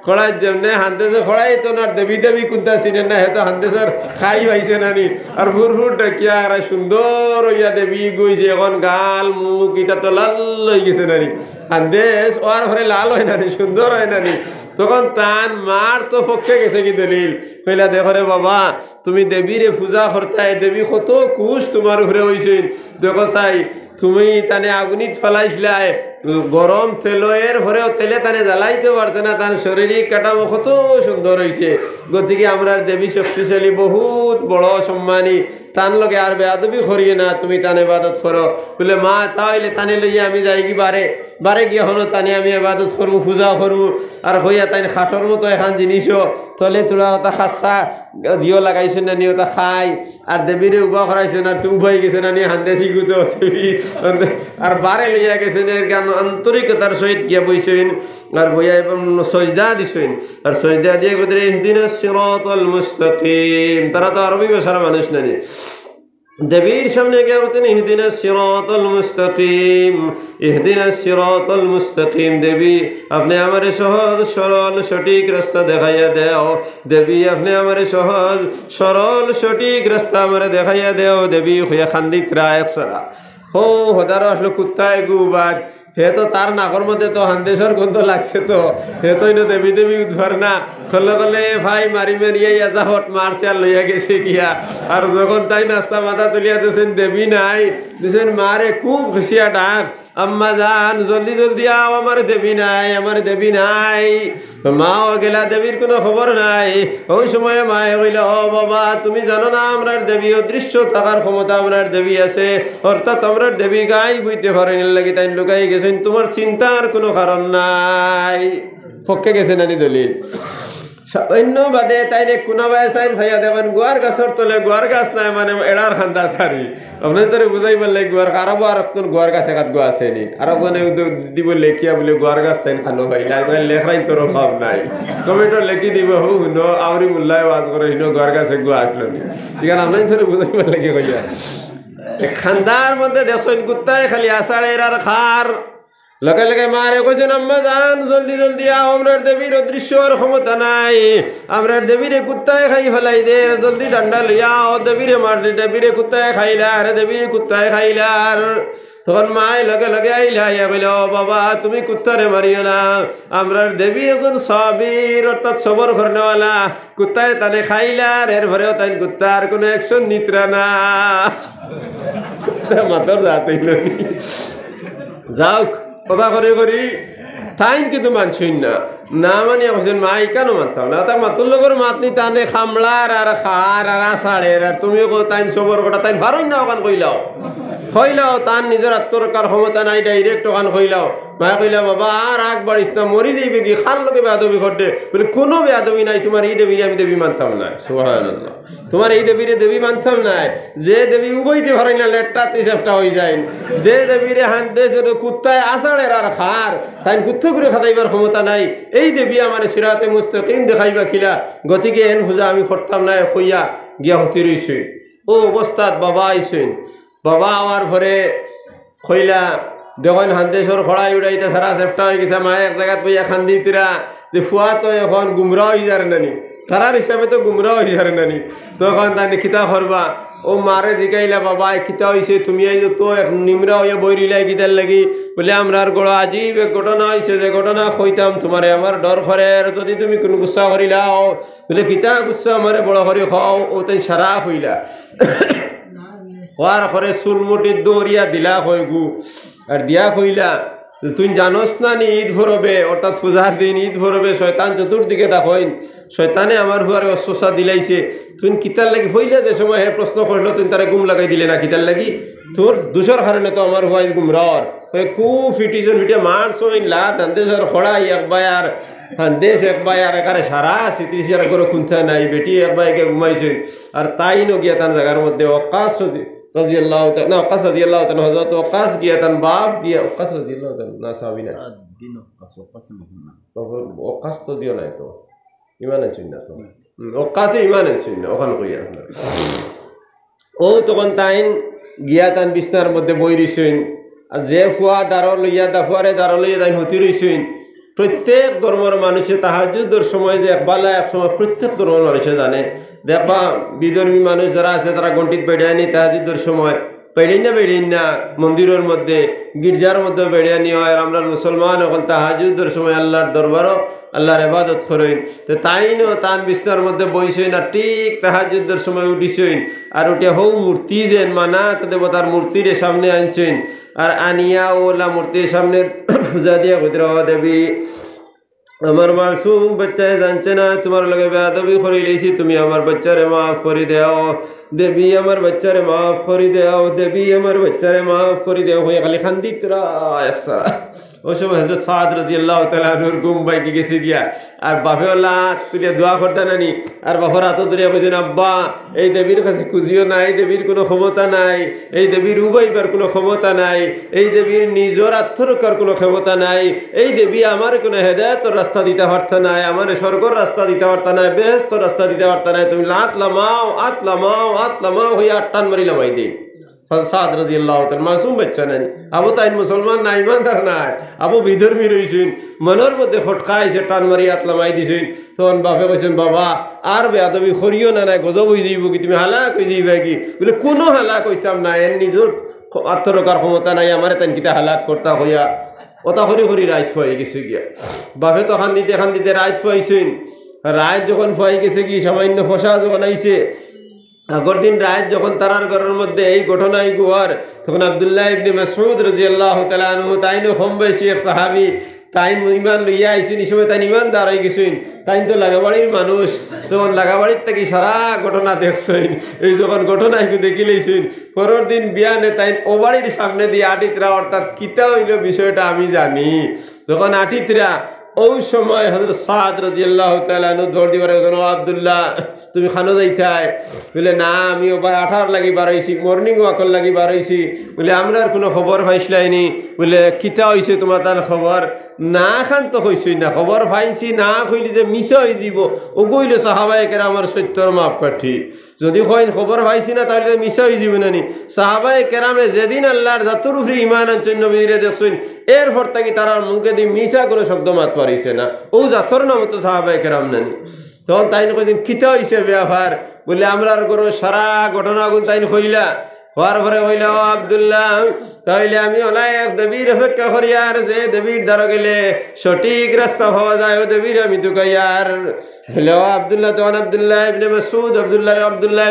খড়াই যেমনে হান্দেশে খড়াই তো না দেবী কোনটা চিনেন না হেতো হান্দেশর খাই পাইছে নানি আর ফুর ডাকিয়া আর সুন্দর হইয়া দেবী গইছে এখন গাল মুখ ইটা তো লাল হয়ে গেছে নানি হান্দেশ ওর ঘরে লাল হয় নানি সুন্দর হয় নানি তখন তান মার তো পক্ষে গেছে কি দলিল কইলা দেখো রে বাবা তুমি দেবীরে পূজা করতাই দেবী কত কুশ তোমার উপরে হইছে দেখো চাই তুমি তানে আগুনিত ফেলাইছিলাই গরম তেলের ভরেও তেলে তানে জ্বালাইতে পারছে না তার শারীরিক কাঠামো কত সুন্দর হয়েছে গতিকে আমরা দেবী শক্তিশালী বহুত বড় সম্মানী তান লগে আর বেয়াদবি করিয়ে না তুমি তানে ইবাদত করো বলে মা তাইলে তানে লইয়া আমি যাই কি বারে গিয়ে হলো তানে আমি ইবাদত করবো পূজা করবো আর হইয়া তাই খাটর মতো এখন জিনিসও তলে তোলা ওটা খাসা দিও লাগাইছে না নি ওটা খাই আর দেবীরে উবা করাইছে না তুই উবাই গেছে না নি হান্দে শিখুতো দেবী আর বারে লইয়া গেছেন এর গান আন্তরিকতার সহিত গিয়া বইছেন আর বইয়া এবং সজদা দিছেন আর সজদা দিয়ে কোথায় ইহদিনাস সিরাতাল মুস্তাকিম তারা তো আরবি ভাষার মানুষ না দেবীর সামনে গিয়ে বলছেন ইহদিনাস সিরাতাল মুস্তাকিম দেবী আপনি আমারে সহজ সরল সঠিক রাস্তা দেখাইয়া দেও দেবী আপনি আমারে সহজ সরল সঠিক রাস্তা আমারে দেখাইয়া দেও দেবী হইয়া খান্দিত রায় সারা হো হদারো আসলো কুত্তায় গুবাদ হে তো তার নাকর মধ্যে তো হান্দেশর গন্ধ লাগছে তো হে তো দেবী উদ্ধার না কলে ভাই মারি মারিয়া যা হট মারছে আর লইয়া গেছে গিয়া আর যখন তাই নাস্তা মাথা তুলিয়া দিয়েছেন দেবী নাই দিয়েছেন মারে খুব খুশিয়া ডাক আম্মা যান জলদি আও আমার দেবী নাই মাও গেলা দেবীর কোনো খবর নাই ওই সময়ে মায়ে কইলা ও বাবা তুমি জানো না আমরার দেবী অদৃশ্য থাকার ক্ষমতা আমরার দেবী আছে অর্থাৎ আমরার দেবী গাই বুঝতে পারেন লাগি তাই লুকাই গেছে তোমার চিন্তার কোনো কারণ নাই পক্ষে গেছে নানি দলিল অন্য বাদে তাই কোনো চাই চাইয়া দেখেন গুয়ার গাছের তলে গুয়ার গাছ নাই মানে এড়ার খান্দা থারি আপনার তোরে বুঝাই পারলে গুয়ার আরব আর গুয়ার গাছ একাত গোয়া আছে নি আরব দিব লেখিয়া বলে গুয়ার গাছ তাই খানো ভাই নাই লেখাই তোর ভাব নাই টমেটো লেখি দিব হুন আউরি মূল্যায় ওয়াজ করে হিনো গুয়ার গাছে গুয়া আসলো নি ঠিক আছে আপনার তোরে বুঝাই পারলে কি কইয়া খান্দার মধ্যে দেখছেন কুত্তায় খালি আষাঢ়ের আর খার লগে লগে মারে কইছেন আম্মা যান জলদি আও আমরার দেবীর অদৃশ্যর ক্ষমতা নাই আমরার দেবীরে কুত্তায় খাই ফেলাই দে জলদি ডান্ডা লইয়া আও দেবীরে মারলি দেবীরে কুত্তায় খাইলা আরে দেবীরে কুত্তায় খাইলার তখন মায় লগে লগে আইলা ইয়া কইল বাবা তুমি কুত্তারে মারিও না আমরার দেবী একজন সাবির অর্থাৎ সবর করনেওয়ালা কুত্তায় তানে খাইলার এর ভরেও তাই কুত্তার কোনো অ্যাকশন নিতরা না মাতর যাতই যাওক কথা করি তাইন কিন্তু মানছুন না মানে বলছেন মা কেন মানতাম না তা মাতুর লগর মাতনি টানে খামলার আর খার আর আষাঢ়ের আর তুমিও তাইন সবর কটা তাইন ভারই না ওখান কইলাও তার নিজের আত্মরক্ষার ক্ষমতা নাই ডাইরেক্ট ওখান কইলাও মায়া কইলা বাবা আর আগ বাড়িস না মরি যাইবে কি খান লোকে বেয়াদবি করতে বলে কোনো বেয়াদবি নাই তোমার এই দেবীরে আমি দেবী মানতাম না সুবহানাল্লাহ তোমার এই দেবীরে দেবী মানতাম না যে দেবী উবইতে ভারাই না লেটটাতে চেষ্টা হয়ে যায় যে দেবীরে হান দেশ কুত্তায় আষাঢ়ের আর খার তাই কুত্ত করে খাতাইবার ক্ষমতা নাই এই দেবী আমার সিরাতে মুস্তাকিম দেখাইবা খিলা গতিকে এন পূজা আমি করতাম না কইয়া গিয়া হতে রইছে ও অবস্থাত বাবা আইছেন বাবা আমার ঘরে কইলা দেখুন হান্দেশ্বর খড়াই উড়াইতে সারা চেষ্টা হয়ে গেছে মায়ে এক জায়গাত বইয়া খান্দি তিরা যে ফুয়া তো এখন গুমরা হয়ে যার নানি, তারার হিসাবে তো গুমরা হয়ে যার নানি, তখন তাই কিতা করবা ও মারে দিকাইলা বাবা কিতা হয়েছে তুমি এই তো নিমরা হইয়া বই রিলাই গীতার লাগি বলে আমরা আর গড় আজীব এক ঘটনা হয়েছে যে ঘটনা কইতাম তোমারে আমার ডর করে যদি তুমি কোনো গুসা করিলাও বলে কিতা গুসা আমারে বড় করে খাও ও তাই সারা হইলা হওয়ার করে চুলমুটির দৌড়িয়া দিলা হয় গু আর দিয়া কইলা তুই জানোস না নি ঈদ ভরবে অর্থাৎ পূজার দিন ঈদ ভরবে শয়তান চতুর্দিকে দেখইন শয়তানে আমার হুয়ারে অশ্বসা দিলাইছে তুই কিতার লাগি হইলে যে সময় হে প্রশ্ন করলো তুই তারা গুম লাগাই দিলে না কিতার লাগি তোর দুশোর কারণে তো আমার হুয়াই গুমরর খুব ফিটিজন ফিটে মারছ লা দেশের খড়াই একবার আর দেশ একবার আর একারে সারা সিত্রিশ করে খুঁজতে নাই বেটি একবার একে ঘুমাইছেন আর তাই নগিয়া তার জায়গার মধ্যে অকাশ রাদিয়াল্লাহু তাআলা না ওয়াক্কাস রাদিয়াল্লাহু তাআলা হযরত ওয়াক্কাস গিয়া তান বাপ গিয়া ওয়াক্কাস রাদিয়াল্লাহু তাআলা না সাহাবী না ওয়াক্কাস তো দিও নাই তো ইমানের চিহ্ন তো ওয়াক্কাসে ইমানের চিহ্ন ওখানে কইয়া ও তখন তাইন গিয়া তান বিছনার মধ্যে বই রইছেন আর যে ফুয়া দাঁড় লইয়া দাফুয়ারে দাঁড় লইয়া তাইন হতি রইছেন প্রত্যেক ধর্মের মানুষে তাহাজ্জুদের সময় যে একবালা এক সময় প্রত্যেক ধর্মের মানুষে জানে দেখবা বিধর্মী মানুষ যারা আছে তারা ঘন্টিত বেড়ায়নি তাহাজ্জুদের সময় বেড়েন না মন্দিরের মধ্যে গির্জার মধ্যে বেড়ানি হয় আর আমরা মুসলমান হল তাহাজ্জুদের সময় আল্লাহর দরবারও আল্লাহর ইবাদত করেন তো তাইনও তান বিছনার মধ্যে বইছেন আর ঠিক তাহাজ্জুদের সময় উঠিছেন আর উঠে হৌ মূর্তি যেন মানাত দেবতার মূর্তির সামনে আনছেন আর আনিয়া ওলা মূর্তির সামনে পূজা দিয়া কইরা দেবী আমার মাসুম বাচ্চায় জানছে না তোমার লগে বেয়াদবি করে লইছি তুমি আমার বাচ্চারে মাফ করে দাও দেবী আমার বাচ্চারে মাফ করে দাও দেবী আমার বাচ্চারে মাফ করে দাও হয়ে খালি খান্দিত রায়সা ওই সময় হযরত সাদ রাদিয়াল্লাহু তাআলা নূর গুম বাইকে গেছে গিয়া আর বাপে ওলা তুলে দোয়া করতে নানি আর বাপর হাত ধরে কইছেন আব্বা এই দেবীর কাছে খুঁজিও না এই দেবীর কোনো ক্ষমতা নাই এই দেবীর উবাইবার কোনো ক্ষমতা নাই এই দেবীর নিজের আত্মরক্ষার কোনো ক্ষমতা নাই এই দেবী আমার কোনো হেদায়েতের রাস্তা দিতে পারতা নাই আমার স্বর্গের রাস্তা দিতে পারতা নাই বেহেশতের রাস্তা দিতে পারতা নাই তুমি আত লামাও হইয়া আটটান মারি লামাই দিন সাদ রাদিয়াল্লাহু তাআলা মাসুম বাচ্চা নানি আবু তাইন মুসলমান না ইমানদার নাই আবু বিধর্মী রইছেন মনের মধ্যে ফটকাইছে টান মারি আতলামাই দিছেন তখন বাপে কইছেন বাবা আর বেয়াদবি করিও না নাই গজব হয়ে যাইব কি তুমি হালাক হয়ে যাইবা কি বলে কোনো হালাক হইতাম না এর নিজের আত্মরক্ষার ক্ষমতা নাই আমার তাই কিতা হালাক করতা হইয়া ওটা হরি রাইত হয়ে গেছে গিয়া বাপে তো খান দিতে রাইত ফুয়াইছেন রাইত যখন ফুয়াই গেছে কি সামান্য ফসা যখন আইছে আগর দিন রাত যখন তারার ঘরের মধ্যে এই ঘটনাই গুয়ার তখন আব্দুল্লাহ ইবনে মাসউদ রাদিয়াল্লাহু তাআলা আনহু তাইনো কম বেশি এক সাহাবী তাইন ইমান লইয়া আইছেন এই সময় তাইন ইমানদার হয়ে গেছেন তাইন তো লাগাবাড়ির মানুষ তখন লাগাবাড়ির থেকে সারা ঘটনা দেখছেন এই যখন ঘটনা একটু দেখি লইছেন পরের দিন বিয়ানে তাইন ও বাড়ির সামনে দিয়ে আটিতরা অর্থাৎ কিতা হইল বিষয়টা আমি জানি তখন আটিতরা ওই সময় হযরত সাদ রাদিয়াল্লাহু তাআলা আনহু দৌড় দিবার গেছেন আব্দুল্লাহ তুমি খানো যাইতাই বলে না আমি ও ভাই 18 লাগি বাড়াইছি মর্নিং ওয়াকর লাগি বাড়াইছি বলে আমরা আর কোনো খবর পাইছিলাইনি বলে কিতা হইছে তোমার তার খবর না খান তো কইছই না খবর পাইছি না কইলি যে মিস হয়ে যাব ও কইলে সাহাবায়ে কেরামের সত্যর মাপকাঠি যদি কইন খবর পাইছি না তাহলে মিস হয়ে যাব না নি সাহাবায়ে কেরামে যেদিন আল্লাহর জাতুর উপরে ঈমান আনছেন নবীরে দেখছেন এরপর থেকে তারার মুখে দিয়ে মিশা কোনো শব্দ মাত পারিছে না ও জাতর নাম তো সাহাবায়ে কেরাম নানি তখন তাইন কইছেন কিতা হইছে ব্যাপার বলে আমরার গরো সারা ঘটনাগুন তাইন কইলা হওয়ার পরে হইল আব্দুল্লাহ তাইলে আমি ওলাই এক দেবীর অপেক্ষা করি আর যে দেবীর দ্বারা গেলে সঠিক রাস্তা পাওয়া যায় ও দেবীর আমি দুকাই আর হইল আব্দুল্লাহ তখন আব্দুল্লাহ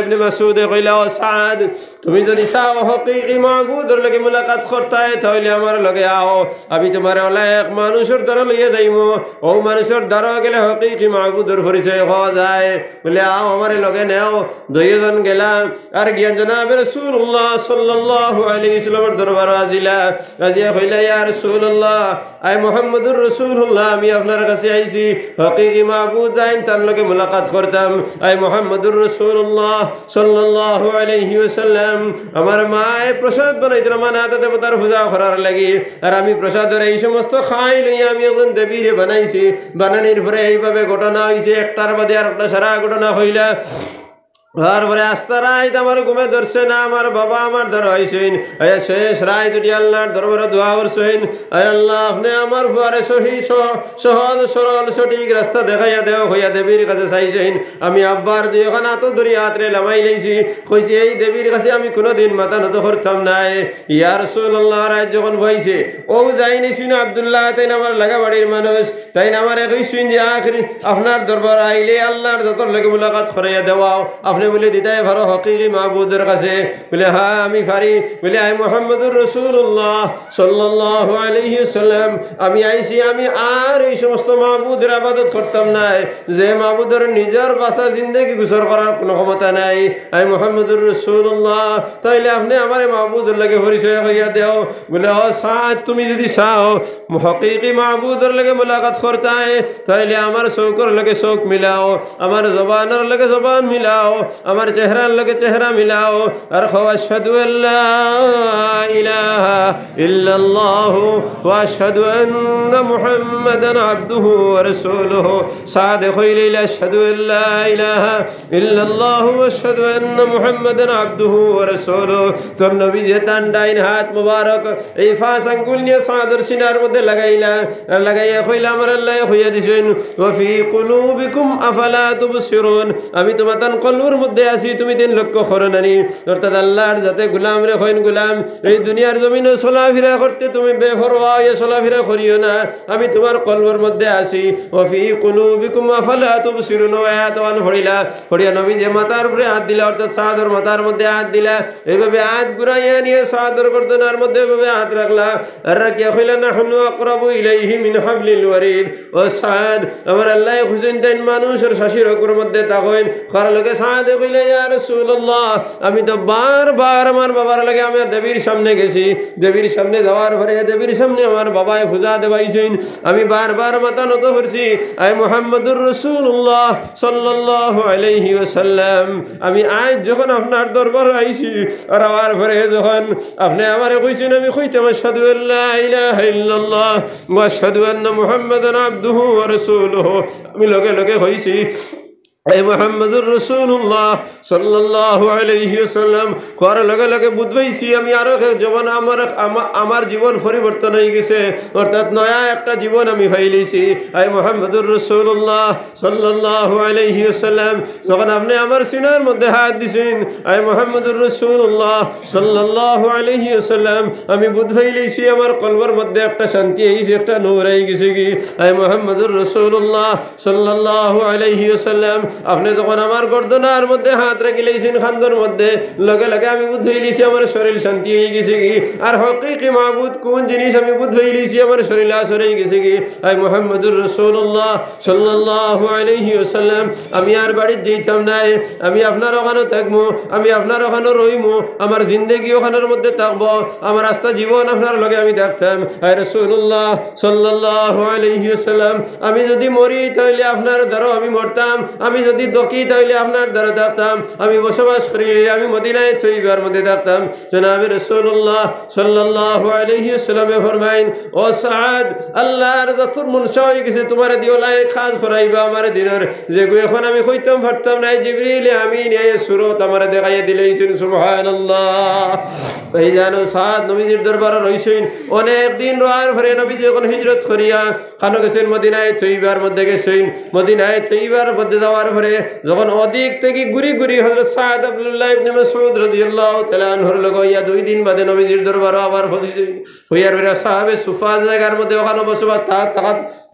ইবনে মাসউদ কইল ও সাদ তুমি যদি চাও হকিকি মাবুদের লগে মুলাকাত করতে তাহলে আমার লগে আও আমি তোমার ওলাই এক মানুষের দ্বারা লইয়া যাইমু ও মানুষের দ্বারা গেলে হকিকি মাবুদের পরিচয় হওয়া যায় বলে আও আমার লগে নেও দুইজন গেলাম আর জ্ঞান জনাবে রাসূলুল্লাহ সাল্লাল্লাহু আলাইহি ওয়াসাল্লামের দরবার আজিলা আজিয়া কইলা ইয়া রাসূলুল্লাহ আই মুহাম্মদুর রাসূলুল্লাহ আমি আপনার কাছে আইছি হকিকি মাবুদ জাইন তার লগে মুলাকাত করতাম আই মুহাম্মদুর রাসূলুল্লাহ সাল্লাল্লাহু আলাইহি ওয়াসাল্লাম আমার মায়ে প্রসাদ বানাইতে মানাতে দেবতার পূজা করার লাগি আর আমি প্রসাদের এই সমস্ত খাই লইয়া আমি একজন দেবীরে বানাইছি বানানির পরে এইভাবে ঘটনা হইছে একটার বাদে আর একটা সারা ঘটনা হইলা তারপরে আস্তা রাইত আমার ঘুমে ধরছে না, আমার বাবা আমার ধর হয়েছেন। শেষ রাইত উঠি আল্লাহর দরবারে দোয়া করছেন, আল্লাহ আপনি আমার ফুয়ারে সহজ সরল সঠিক রাস্তা দেখাইয়া দেও হইয়া দেবীর কাছে চাইছেন। আমি আব্বার দুই ওখানে হাত ধরি হাতরে লামাই লাইছি, কইছি এই দেবীর কাছে আমি কোনোদিন মাথা নত করতাম নাই। ইয়া রাসূলুল্লাহ রাইত যখন হয়েছে ও যাই নিছি না আব্দুল্লাহ, তাই আমার লাগা বাড়ির মানুষ, তাই আমার কইছেন যে আখরি আপনার দরবার আইলে আল্লাহর যতর লগে মুলাকাত করাইয়া দেওয়াও। আপনি বলে দিতে পারো হকিকি মাহবুদের কাছে? বলে হ্যাঁ আমি পারি। বলে আই মুহাম্মদুর রাসূলুল্লাহ সাল্লাল্লাহু আলাইহি ওয়াসাল্লাম, আমি আইছি, আমি আর এই সমস্ত মাহবুদের ইবাদত করতাম না যে মাহবুদের নিজের বাসা জিন্দেগি গুছর করার কোনো ক্ষমতা নাই। আই মুহাম্মদুর রাসূলুল্লাহ, তাইলে আপনি আমার মাহবুদের লাগে পরিচয় করিয়া দেও। বলে ও সাদ, তুমি যদি চাও হকিকি মাহবুদের লাগে মুলাকাত করতে তাইলে আমার চৌকর লাগে চৌক মিলাও, আমার জবানের লাগে জবান মিলাও, আমার চেহারার লগে চেহারা মিলাও, আর খাও আশহাদু আল্লা ইলাহা ইল্লাল্লাহু ওয়া আশহাদু আন্না মুহাম্মাদান আবদুহু ওয়া রাসূলুহু। সাদে কইলে আশহাদু আল্লা ইলাহা ইল্লাল্লাহু ওয়া আশহাদু আন্না মুহাম্মাদান আবদুহু ওয়া রাসূলুহু। তো নবী যে তান ডাইন হাত মুবারক এই পাঁচ আঙ্গুল নিয়ে সাদর সিনার মধ্যে লাগাইলা, লাগাইয়া কইলা আমার আল্লাহ হইয়া দিছেন ওয়া ফি কুলুবিকুম আফালা তুবসিরুন, আমি তোমার তান কলবের মধ্যে আছি, তুমি তিন লক্ষ্য করো নানি। অর্থাৎ আল্লাহর যাতে গোলাম রে হইন গোলাম, এই দুনিয়ার জমিনে চলাফেরা করতে তুমি বেপরোয়া হয়ে চলাফেরা করিও না, আমি তোমার কলবের মধ্যে আছি। ওয়া ফি কুলুবিকুম আফালা তুবসিরুন আয়াত ওয়ান পড়িলা, পড়িয়া নবী যে মাথার উপরে হাত দিলা, অর্থাৎ সাদর মাথার মধ্যে হাত দিলা, এইভাবে হাত ঘুরাইয়া নিয়ে সাদর গর্দনার মধ্যে এভাবে হাত রাখলা, আর রাখিয়া কইলা নাহনু আকরাবু ইলাইহি মিন হাবলিল ওয়ারিদ। ও সাদ, আমার আল্লাহ খুঁজেন তাই মানুষের শাশির অগ্র মধ্যে তাকইন কার লগে সাদে কইলে ইয়া রাসূলুল্লাহ, আমি তো বারবার আমার বাবার লাগে আমি দেবীর সামনে গেছি, দেবীর সামনে যাওয়ার পরে দেবীর সামনে আমার বাবায় পূজা দেবাইছেন, আমি বারবার মাথা নত করছি। আই মুহাম্মদুর রাসূলুল্লাহ সাল্লাল্লাহু আলাইহি ওয়াসাল্লাম, আমি আজ যখন আপনার দরবার আইছি আর আমার পরে যখন আপনি আমারে কইছেন আমি কইতাম আশহাদু আল্লা ইলাহা ইল্লাল্লাহ ওয়া আশহাদু আন্না মুহাম্মাদান আবদুহু ওয়া রাসূলুহু, আমি লগে লগে হইছি এই মুহাম্মদুর রাসূলুল্লাহ সাল্লাল্লাহু আলাইহি ওয়াসাল্লাম কর লগে লগে বুঝাইছি আমি আরো জীবন আমার জীবন পরিবর্তন হয়ে গেছে, অর্থাৎ নয়া একটা জীবন আমি পাইলেছি। এই মুহাম্মদুর রাসূলুল্লাহ সাল্লাল্লাহু আলাইহি ওয়াসাল্লাম যখন আপনি আমার সিনার মধ্যে হাত দিছেন, এই মুহাম্মদুর রাসূলুল্লাহ সাল্লাল্লাহু আলাইহি ওয়াসাল্লাম আমি বুঝাইলেছি আমার কলবের মধ্যে একটা শান্তি আইছে, একটা নূর আই গেছে কি। এই মুহাম্মদুর রাসূলুল্লাহ সাল্লাল্লাহু আলাইহি ওয়াসাল্লাম আপনি যখন আমার গর্দনার মধ্যে হাত রাখিলেছেন খান্দর মধ্যে, লগে লগে আমি বুঝ হইলেছি আমার শরীর শান্তি হয়ে গেছে কি। আর হকিকি মাহবুদ কোন জিনিস আমি বুঝ হইলেছি আমার শরীর আসর হয়ে গেছে কি। আই মুহাম্মদুর রাসূলুল্লাহ সাল্লাল্লাহু আলাইহি ওয়াসাল্লাম আমি আর বাড়ির যেতাম না, আমি আপনার ওখানে থাকবো, আমি আপনার ওখানে রইমু, আমার জিন্দেগি ওখানের মধ্যে থাকবো, আমার আস্থা জীবন আপনার লগে আমি থাকতাম। আই রাসূলুল্লাহ সাল্লাল্লাহু আলাইহি ওয়াসাল্লাম আমি যদি মরি তাহলে আপনার দ্বারা আমি মরতাম, আমি যদি দকি তাহলে আপনার দ্বারা থাকতাম, আমি বসবাস করি আমি মদিনায় তৈবার মধ্যে থাকতাম। জনাবে রাসূলুল্লাহ সাল্লাল্লাহু আলাইহি ওয়াসাল্লামে ফরমাইন ও সাদ, আল্লাহর যতর মনসা হয়ে গেছে তোমার দিওলাই খাস করাইবা আমার দিনের যে এখন আমি কইতাম পারতাম না, জিবরিল আমিন এই সূরত আমারে দেখাইয়া দিলেইছেন। সুবহানাল্লাহ। এই জানো সাদ নবীজির দরবারে রইছেন অনেক দিন রওয়ার পরে নবী যখন হিজরত করিয়া খানো গেছেন মদিনায় তৈবার মধ্যে গেছেন, মদিনায় তৈবার মধ্যে যাওয়ার পরে যখন অধিক থেকে ঘুরি ঘুরি হযরত সাদ আব্দুল্লাহ ইবনে মাসউদ রাদিয়াল্লাহু তাআলা আনহুর লগে ইয়া 2 দিন বাদে নবীজির দরবারে আবার পৌঁছেছেন। হইয়ার পরে সাহাবে সুফা জায়গার মধ্যে ওখানে বসবাস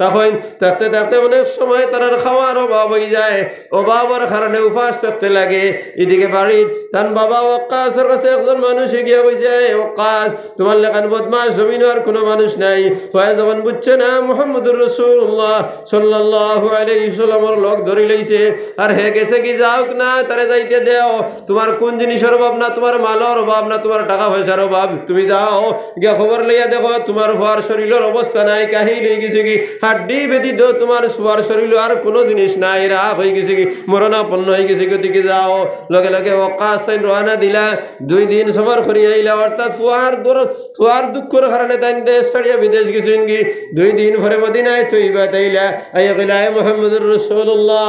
তখন থাকতে থাকতে অনেক সময় তার খাওয়ার অভাব হয়ে যায়, অভাবের কারণে উপাস থাকতে লাগে। এদিকে বাড়ির তার বাবা ওয়াক্কাসের কাছে একজন মানুষ গিয়ে কইছে, ওয়াক্কাস তোমার লেখান বদমাশ জমিন আর কোনো মানুষ নাই। হয় যখন বুঝছে না মুহাম্মদুর রাসূলুল্লাহ সাল্লাল্লাহু আলাইহি ওয়াসাল্লামের লোক ধরে লইছে আর হে গেছে কি যাওক না তারে যাইতে দেও, তোমার কোন জিনিসের অভাব না, তোমার মালের অভাব না, তোমার টাকা পয়সার অভাব, তুমি যাও গিয়া খবর লইয়া দেখো তোমার ফুয়ার শরীরের অবস্থা নাই, কাহি লই গেছে কি হাড্ডি ব্যতীত তোমার ফুয়ার শরীর আর কোনো জিনিস নাই, রাগ হয়ে গেছে কি মরণাপন্ন হয়ে গেছে কি, দিকে যাও। লগে লগে ওয়াক্কাস তাই রওনা দিলা, 2 দিন সফর করিয়া আইলা, অর্থাৎ ফুয়ার দুঃখের কারণে তাই দেশ ছাড়িয়া বিদেশ গেছেন কি। 2 দিন পরে মদিনায় তৈবা তাইলা আইয়া কইলা মুহাম্মদুর রাসূলুল্লাহ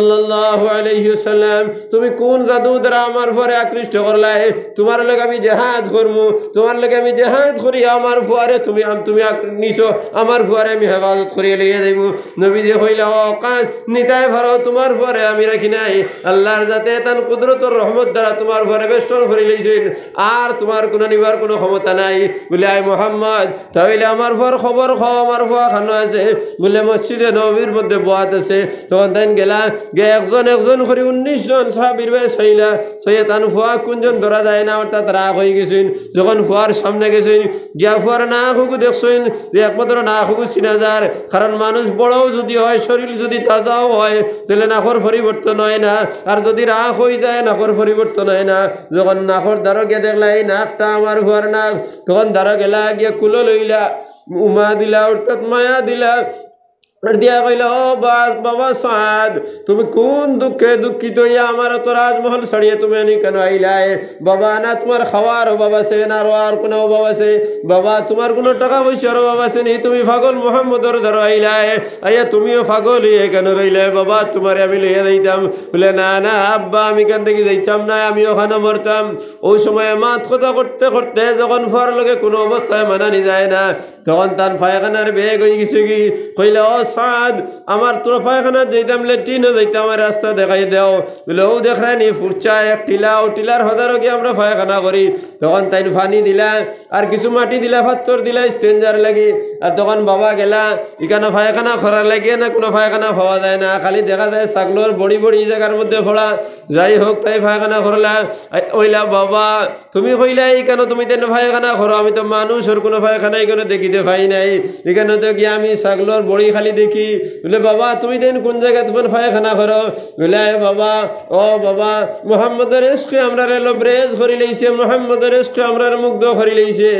সাল্লাল্লাহু আলাইহি ওয়াসাল্লাম তুমি কোন জাদু দ্বারা আমার উপরে আকৃষ্ট করলাই তোমার লগে আমি জিহাদ করমু তোমার লগে আমি জিহাদ করি আমার ফুয়ারে তুমি নিছো আমার ফুয়ারে আমি হেফাজত করিয়ে লইয়া যাইমু নবীজি কইলা ও কাজ নিতাই ভারো তোমার ফুয়ারে আমি রাখি নাই আল্লাহর জাতে তান কুদরতর রহমত দ্বারা তোমার ফুয়ারে বেষ্টন করি লইছেন আর তোমার কোনো নিবার কোনো ক্ষমতা নাই বলে আই মুহাম্মদ তাহলে আমার ফুয়ার খবর খাও আমার ফুয়া খানো আছে বলে মসজিদে নববীর মধ্যে বয়াত আছে তখন তাই গেলা গে একজন করে 19 জন সাহাবীর বেশ হইলা সৈয়দ তান ফুয়া কোনজন ধরা যায় না অর্থাৎ রাগ হয়ে গেছেন যখন ফুয়ার সামনে গেছেন যা ফুয়ার না হুকু দেখছেন যে একমাত্র না হুকু চিনা যার কারণ মানুষ বড়ও যদি হয় শরীর যদি তাজাও হয় তাহলে নাকর পরিবর্তন হয় না আর যদি রাগ হয়ে যায় নাকর পরিবর্তন হয় না যখন নাকর দ্বারা গিয়ে দেখলা এই নাকটা আমার ফুয়ার নাক তখন দ্বারা গেলা গিয়ে কুলো লইলা উমা দিলা অর্থাৎ মায়া দিলা দিয়া কইলা ও বাবা সাদ তুমি কোন দুঃখে দুঃখিত ইয়া আমার তো রাজমহল ছাড়িয়ে তুমি আনি কেন আইলাই বাবা না তোমার খাওয়ার অভাব আছে না আর কোনো অভাব আছে বাবা তোমার কোনো টাকা পয়সার অভাব আছে নি তুমি পাগল মোহাম্মদর ধরো আইলাই আইয়া তুমিও পাগল হয়ে কেন রইলে বাবা তোমারে আমি লইয়া যাইতাম বলে না না আব্বা আমি কেন থেকে যাইতাম না আমি ওখানে মরতাম ওই সময় মাত কথা করতে করতে যখন ফুয়ার লগে কোনো অবস্থায় মানানি যায় না তখন তার পায়খানার বেগ হয়ে গেছে কি কইলা ও সাদ আমার তোর পায়খানা যাইতাম লেট্রিনও যাইতাম আমার রাস্তা দেখাই দেও বলে ও দেখায় নি ফুরচা এক টিলা ও টিলার হদারও কি আমরা পায়খানা করি তখন তাই পানি দিলা আর কিছু মাটি দিলা পাথর দিলা স্ট্রেঞ্জার লাগি আর তখন বাবা গেলা এখানে পায়খানা করার লাগিয়ে না কোনো পায়খানা পাওয়া যায় না খালি দেখা যায় ছাগলর বড়ি বড়ি জায়গার মধ্যে পড়া যাই হোক তাই পায়খানা করলা ওইলা বাবা তুমি কইলা এখানে তুমি তেন পায়খানা করো আমি তো মানুষের কোনো পায়খানা এখানে দেখিতে পাই নাই এখানে তো গিয়ে আমি ছাগলর বড়ি খালি দেখি বলে বাবা তুমি দেন কোন জায়গায় তোমার পায়খানা করো বলে বাবা ও বাবা মোহাম্মদের ইশকে আমরা লবরেজ করি লইছে মোহাম্মদের ইশকে আমরা মুগ্ধ করি লইছে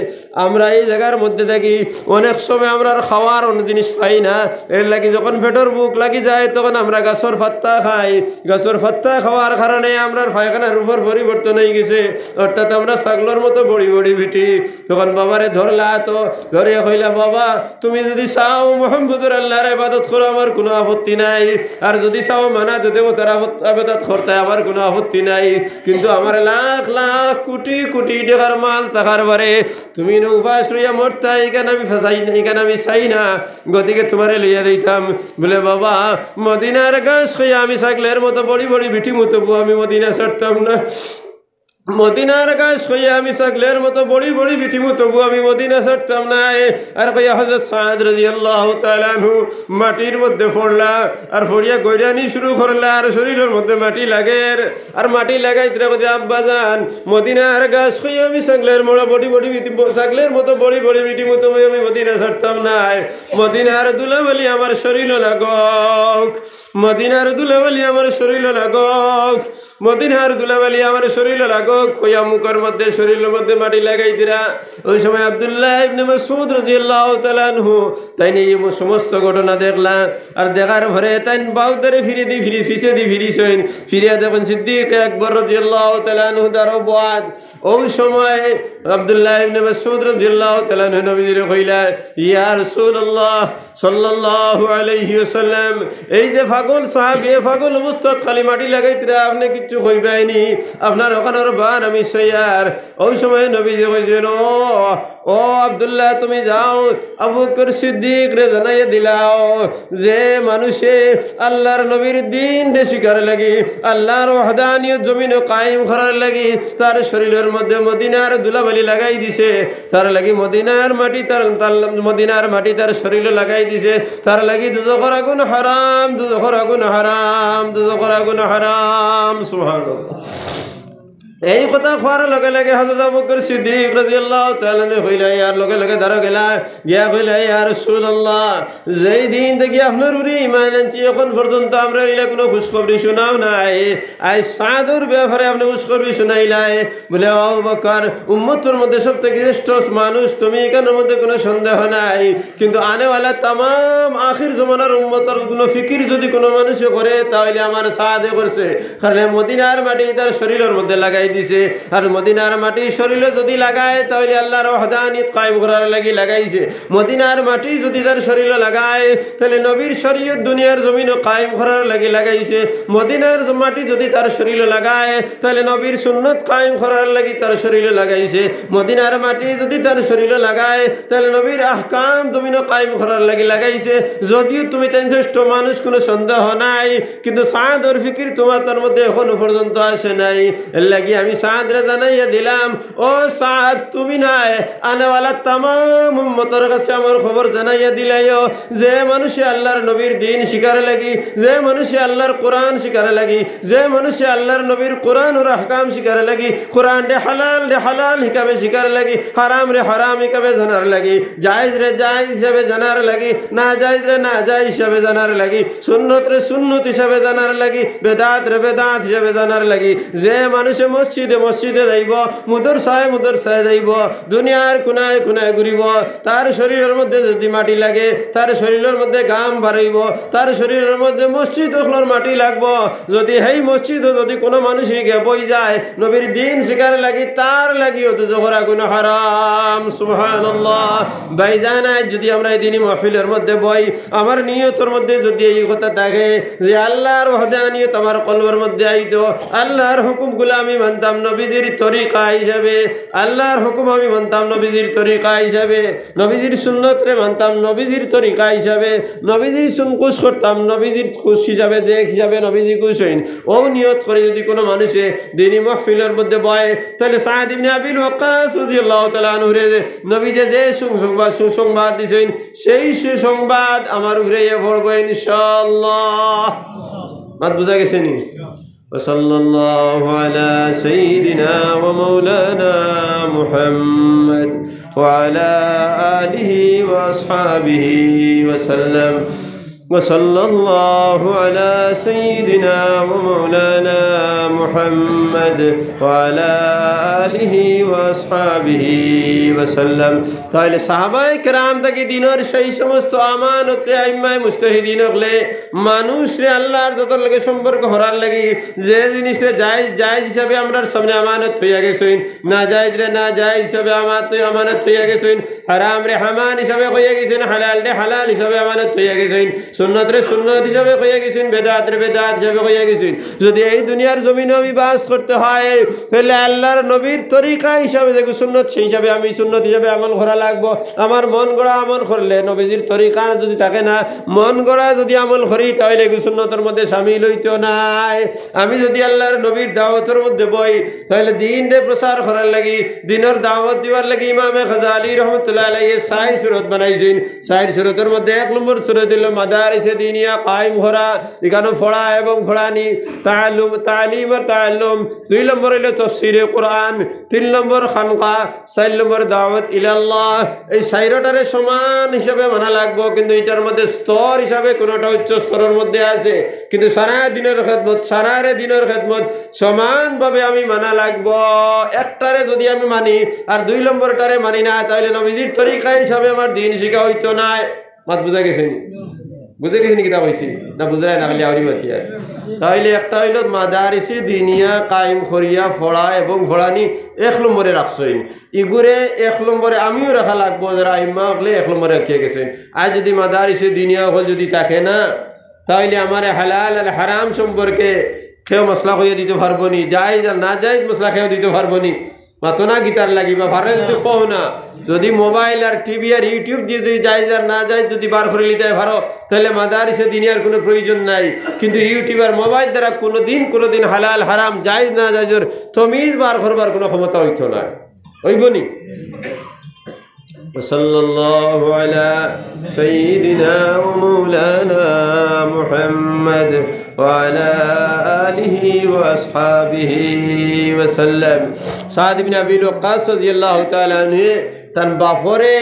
আমরা এই জায়গার মধ্যে থাকি অনেক সময় আমরা খাওয়ার অন্য জিনিস পাই না এর লাগি যখন পেটের বুক লাগি যায় তখন আমরা গাছের পাত্তা খাই গাছের পাত্তা খাওয়ার কারণে আমরা পায়খানার উপর পরিবর্তন হয়ে গেছে অর্থাৎ আমরা ছাগলের মতো বড়ি বড়ি বিটি তখন বাবারে ধরলা তো ধরে কইলা বাবা তুমি যদি চাও মোহাম্মদুর আল্লাহর ইবাদত করো আমার কোনো আপত্তি নাই আর যদি চাও মানা দেবতার ইবাদত করতে আমার কোনো আপত্তি নাই কিন্তু আমার লাখ লাখ কোটি কোটি টাকার মাল টাকার বারে তুমি উপাস রইয়া মরতা এখানে আমি ফাঁসাই না এখানে আমি চাই না গতিকে তোমারে লইয়া দিতাম বলে বাবা মদিনার গাছ খাইয়া আমি ছাগলের মতো বড়ি বড়ি বিটি মতো আমি মদিনা ছাড়তাম না মদিনার গাছ কইয়া আমি ছাগলের মতো বড়ি বড়ি বিঠিমু তবু আমি মদিনা ছাড়তাম না আর কইয়া হযরত সাদ রাদিয়াল্লাহু তাআলা আনহু মাটির মধ্যে পড়লা আর পড়িয়া গইরানি শুরু করলা আর শরীরের মধ্যে মাটি লাগে আর মাটি লাগাইতে কইতে আব্বা জান মদিনার গাছ কইয়া আমি ছাগলের মতো বড়ি বড়ি ছাগলের মতো বড়ি বড়ি বিঠিমু তবু আমি মদিনা ছাড়তাম না মদিনার দুলাবলি আমার শরীরে লাগক মদিনার দুলাবলি আমার শরীরে লাগক মদিনার দুলাবলি আমার শরীরে লাগক খোয়া মুখের মধ্যে শরীরের মধ্যে মাটি লাগাই দিরা ওই সময় আব্দুল্লাহ ইবনে মাসউদ রাদিয়াল্লাহু তাআলা আনহু তাই এই সমস্ত ঘটনা দেখলা আর দেখার পরে তাই বাউদারে ফিরে দি ফিরে ফিসে দি ফিরিছেন ফিরিয়া দেখেন সিদ্দিক আকবর রাদিয়াল্লাহু তাআলা আনহু দারবাদ ওই সময় আব্দুল্লাহ ইবনে মাসউদ রাদিয়াল্লাহু তাআলা আনহু নবীর কইলা ইয়া রাসূলুল্লাহ সাল্লাল্লাহু আলাইহি ওয়াসাল্লাম এই যে পাগল সাহাবী পাগল অবস্থাত খালি মাটি লাগাইতরা আপনি কিছু কইবাইনি আপনার ওখানের বান আমি সৈয়ার ওই সময় নবীজি কইছেন ও আব্দুল্লাহ তুমি যাও আবু বকর সিদ্দিক রে জানাইয়া দিলাও যে মানুষে আল্লাহর নবীর দিন রে শিকার লাগি আল্লাহর ওয়াহদানিয়ত জমিনে কায়েম করার লাগি তার শরীরের মধ্যে মদিনার দুলাবালি লাগাই দিছে তার লাগি মদিনার মাটি তার মদিনার মাটি তার শরীরে লাগাই দিছে তার লাগি দুজখর আগুন হারাম দুজখর আগুন হারাম দুজখর আগুন হারাম সুবহানাল্লাহ এই কথা খোয়ার লগে লগে হযরত আবু বকর সিদ্দিক রাদিয়াল্লাহু তাআলা নে কইলা ইয়ার লগে লগে দাঁড়া গেলা গিয়া কইলা ইয়া রাসূলুল্লাহ যেই দিন থেকে আপনার উপরে ঈমান আনছি এখন পর্যন্ত আমরা ইলা কোনো খুশখবরি শোনাও নাই আই সাদুর ব্যাপারে আপনি খুশখবরি শোনাইলাই বলে আবু বকর উম্মতের মধ্যে সবথেকে শ্রেষ্ঠ মানুষ তুমি এখানের মধ্যে কোনো সন্দেহ নাই কিন্তু আনেওয়ালা तमाम আখির জামানার উম্মতের কোনো ফিকির যদি কোনো মানুষে করে তাহলে আমার সাদে করছে কারণ মদিনার মাটি তার শরীরের মধ্যে লাগাই দিছে আর মদিনার মাটি শরীরে যদি লাগায় তাহলে আল্লাহর ওয়াহদানিয়ত কায়েম করার লাগি লাগাইছে মদিনার মাটি যদি তার শরীরে লাগায় তাহলে নবীর শরীয়ত দুনিয়ার জমিনও কায়েম করার লাগি লাগাইছে মদিনার মাটি যদি তার শরীরে লাগায় তাহলে নবীর সুন্নত কায়েম করার লাগি তার শরীরে লাগাইছে মদিনার মাটি যদি তার শরীরে লাগায় তাহলে নবীর আহকাম জমিনও কায়েম করার লাগি লাগাইছে যদিও তুমি তাই শ্রেষ্ঠ মানুষ কোনো সন্দেহ নাই কিন্তু সাদ আর ফিকির তোমার তার মধ্যে এখনো পর্যন্ত আসে নাই এর লাগি আমি সাদরে জানাইয়া দিলাম ও সাদ তুমি নাই আনেওয়ালা তামাম উম্মতের কাছে আমার খবর জানাইয়া দিলাইও যে মানুষে আল্লাহর নবীর দিন শিকার লাগি যে মানুষে আল্লাহর কোরআন শিকার লাগি যে মানুষে আল্লাহর নবীর কোরআন ও আহকাম শিকার লাগি কোরআন রে হালাল হিসাবে শিকার লাগি হারাম রে হারাম হিসাবে জানার লাগি জায়েজ রে জায়েজ হিসাবে জানার লাগি না জায়েজ রে না জায়েজ হিসাবে জানার লাগি সুন্নত রে সুন্নত হিসাবে জানার লাগি বেদাত রে বেদাত হিসাবে জানার লাগি যে মানুষে মসজিদে যাইব মুদরসায় যাইব দুনিয়ার কোনায় কোনায় ঘুরিব তার শরীরের মধ্যে যদি মাটি লাগে তার শরীরের মধ্যে ঘাম বাড়াইব তার শরীরের মধ্যে মসজিদ ওগুলোর মাটি লাগবো যদি এই মসজিদ যদি কোনো মানুষ বই যায় নবীর দিন শিকার লাগি তার লাগিও তো জোহরা গুনাহ হারাম সুবহানাল্লাহ ভাইজান যদি আমরা এই দিনই মাহফিলের মধ্যে বই আমার নিয়তের মধ্যে যদি এই কথা থাকে যে আল্লাহর ওয়াহদানিয়ত আমার কলবের মধ্যে আইতো আল্লাহর হুকুমগুলো আমি মানতাম নবীজির তরিকা হিসাবে আল্লাহর হুকুম আমি মানতাম নবীজির তরিকা হিসাবে নবীজির সুন্নতরে মানতাম নবীজির তরিকা হিসাবে নবীজির সুনকুশ করতাম নবীজির খুশ হিসাবে যে হিসাবে নবীজি খুশ হইন ও নিয়ত করে যদি কোনো মানুষে দিনী মাহফিলের মধ্যে বয় তাহলে সাদ ইবনে আবিল ওয়াক্কাস রাদিয়াল্লাহু তাআলা আনহু রে নবীজি যে সুসংবাদ দিছেন সেই সুসংবাদ আমার উপরে পড়বে ইনশাআল্লাহ মাত বুঝা গেছে নি ওয়াসাল্লাল্লাহু আলা সাইয়্যিদিনা ওয়া মাওলানা মুহাম্মদ ওয়া আলা আলিহি ওয়া আসহাবিহি ওয়া সাল্লাম وصلى الله على سيدنا ومولانا محمد وعلى آله وأصحابه وسلم তাহলে সাহাবায়ে কেরাম থেকে দিনের সেই সমস্ত আমানত রে আইম্মায়ে মুজতাহিদিন হলে মানুষ রে আল্লাহর যত লাগে সম্পর্ক হরার লাগি যে জিনিস রে জায়েজ হিসাবে আমরার সামনে আমানত হইয়া গেছেন না জায়েজ রে না জায়েজ হিসাবে আমানত হইয়া গেছেন হারাম রে হারাম হিসাবে হইয়া গেছেন হালাল রে হালাল হিসাবে আমানত হইয়া গেছেন সুন্নাত রে সুন্নাত হিসাবে হইয়া গেছেন বেদাত রে বেদাত হিসাবে হইয়া গেছেন যদি এই দুনিয়ার জমিনে আমি বাস করতে হয় তাহলে আল্লাহর নবীর তরিকা হিসাবে যে সুন্নাত সেই হিসাবে আমি সুন্নাত হিসাবে আমল করা লাগবো আমার মন গড়া আমল করলে নবীজির তরিকা যদি থাকে না মন গড়া যদি আমল করি তাহলে সুন্নতের মধ্যে শামিল হইতো নাই আমি যদি আল্লাহর নবীর দাওয়াতের মধ্যে বই তাহলে দিন রে প্রচার করার লাগি দিনের দাওয়াত দিবার লাগি ইমামে গাজালি রহমাতুল্লাহ আলাইহি 6 সূরত বানাইছেন 6 সূরতের মধ্যে 1 নম্বর সূরা দিল মাদারিসে দিনিয়া কায়েম করা এখানে পড়া এবং পড়ানি তালিম আর তাআল্লুম 2 নম্বর হলো তাফসীরে কোরআন 3 নম্বর খানকা 4 নম্বর দাওয়াত ইলাল্লাহ এই চাইরটারে সমান হিসাবে মানা লাগবো কিন্তু এটার মধ্যে স্তর হিসাবে কোনোটা উচ্চ স্তরের মধ্যে আছে কিন্তু সারা দিনের খেদমত সমানভাবে আমি মানা লাগবো একটারে যদি আমি মানি আর 2 নম্বরটারে মানি না তাহলে নবীজির তরিকা হিসাবে আমার দিন শিখা হইতো না মাত বুঝা গেছে বুঝে গেছেন কিতাব হয়েছি না বুঝায় না খালি আউরি বাতিয়া তাহলে একটা হইল মাদারিসে দিনিয়া কায়েম করিয়া ফড়া এবং ফড়ানি 1 নম্বরে রাখছেন ইগুরে 1 নম্বরে আমিও রাখা লাগবো যারা ইম্মা হলে 1 নম্বরে রেখে গেছেন আর যদি মাদারিসে দিনিয়া হল যদি থাকে না তাহলে আমার হালাল আর হারাম সম্পর্কে কেউ মশলা হইয়া দিতে পারবো নি জায়েজ আর না জায়েজ মশলা খেয়েও দিতে পারবো নি মাতনা গীতার লাগিবা ভারে যদি কও না যদি মোবাইল আর টিভি আর ইউটিউব দিয়ে যদি জায়েজ আর না জায়েজ যদি বার করে নিতে পারো তাহলে মাদারিসে দিনিয়ার কোনো প্রয়োজন নাই কিন্তু ইউটিউব আর মোবাইল দ্বারা কোনোদিন হালাল হারাম জায়েজ না জায়েজের তমিজ বার করবার কোনো ক্ষমতা হইতো না হইবনি وصلى الله على سيدنا ومولانا محمد وعلى آله وأصحابه وسلم سعد بن أبي وقاص رضي الله تعالى عنه তার বাপরে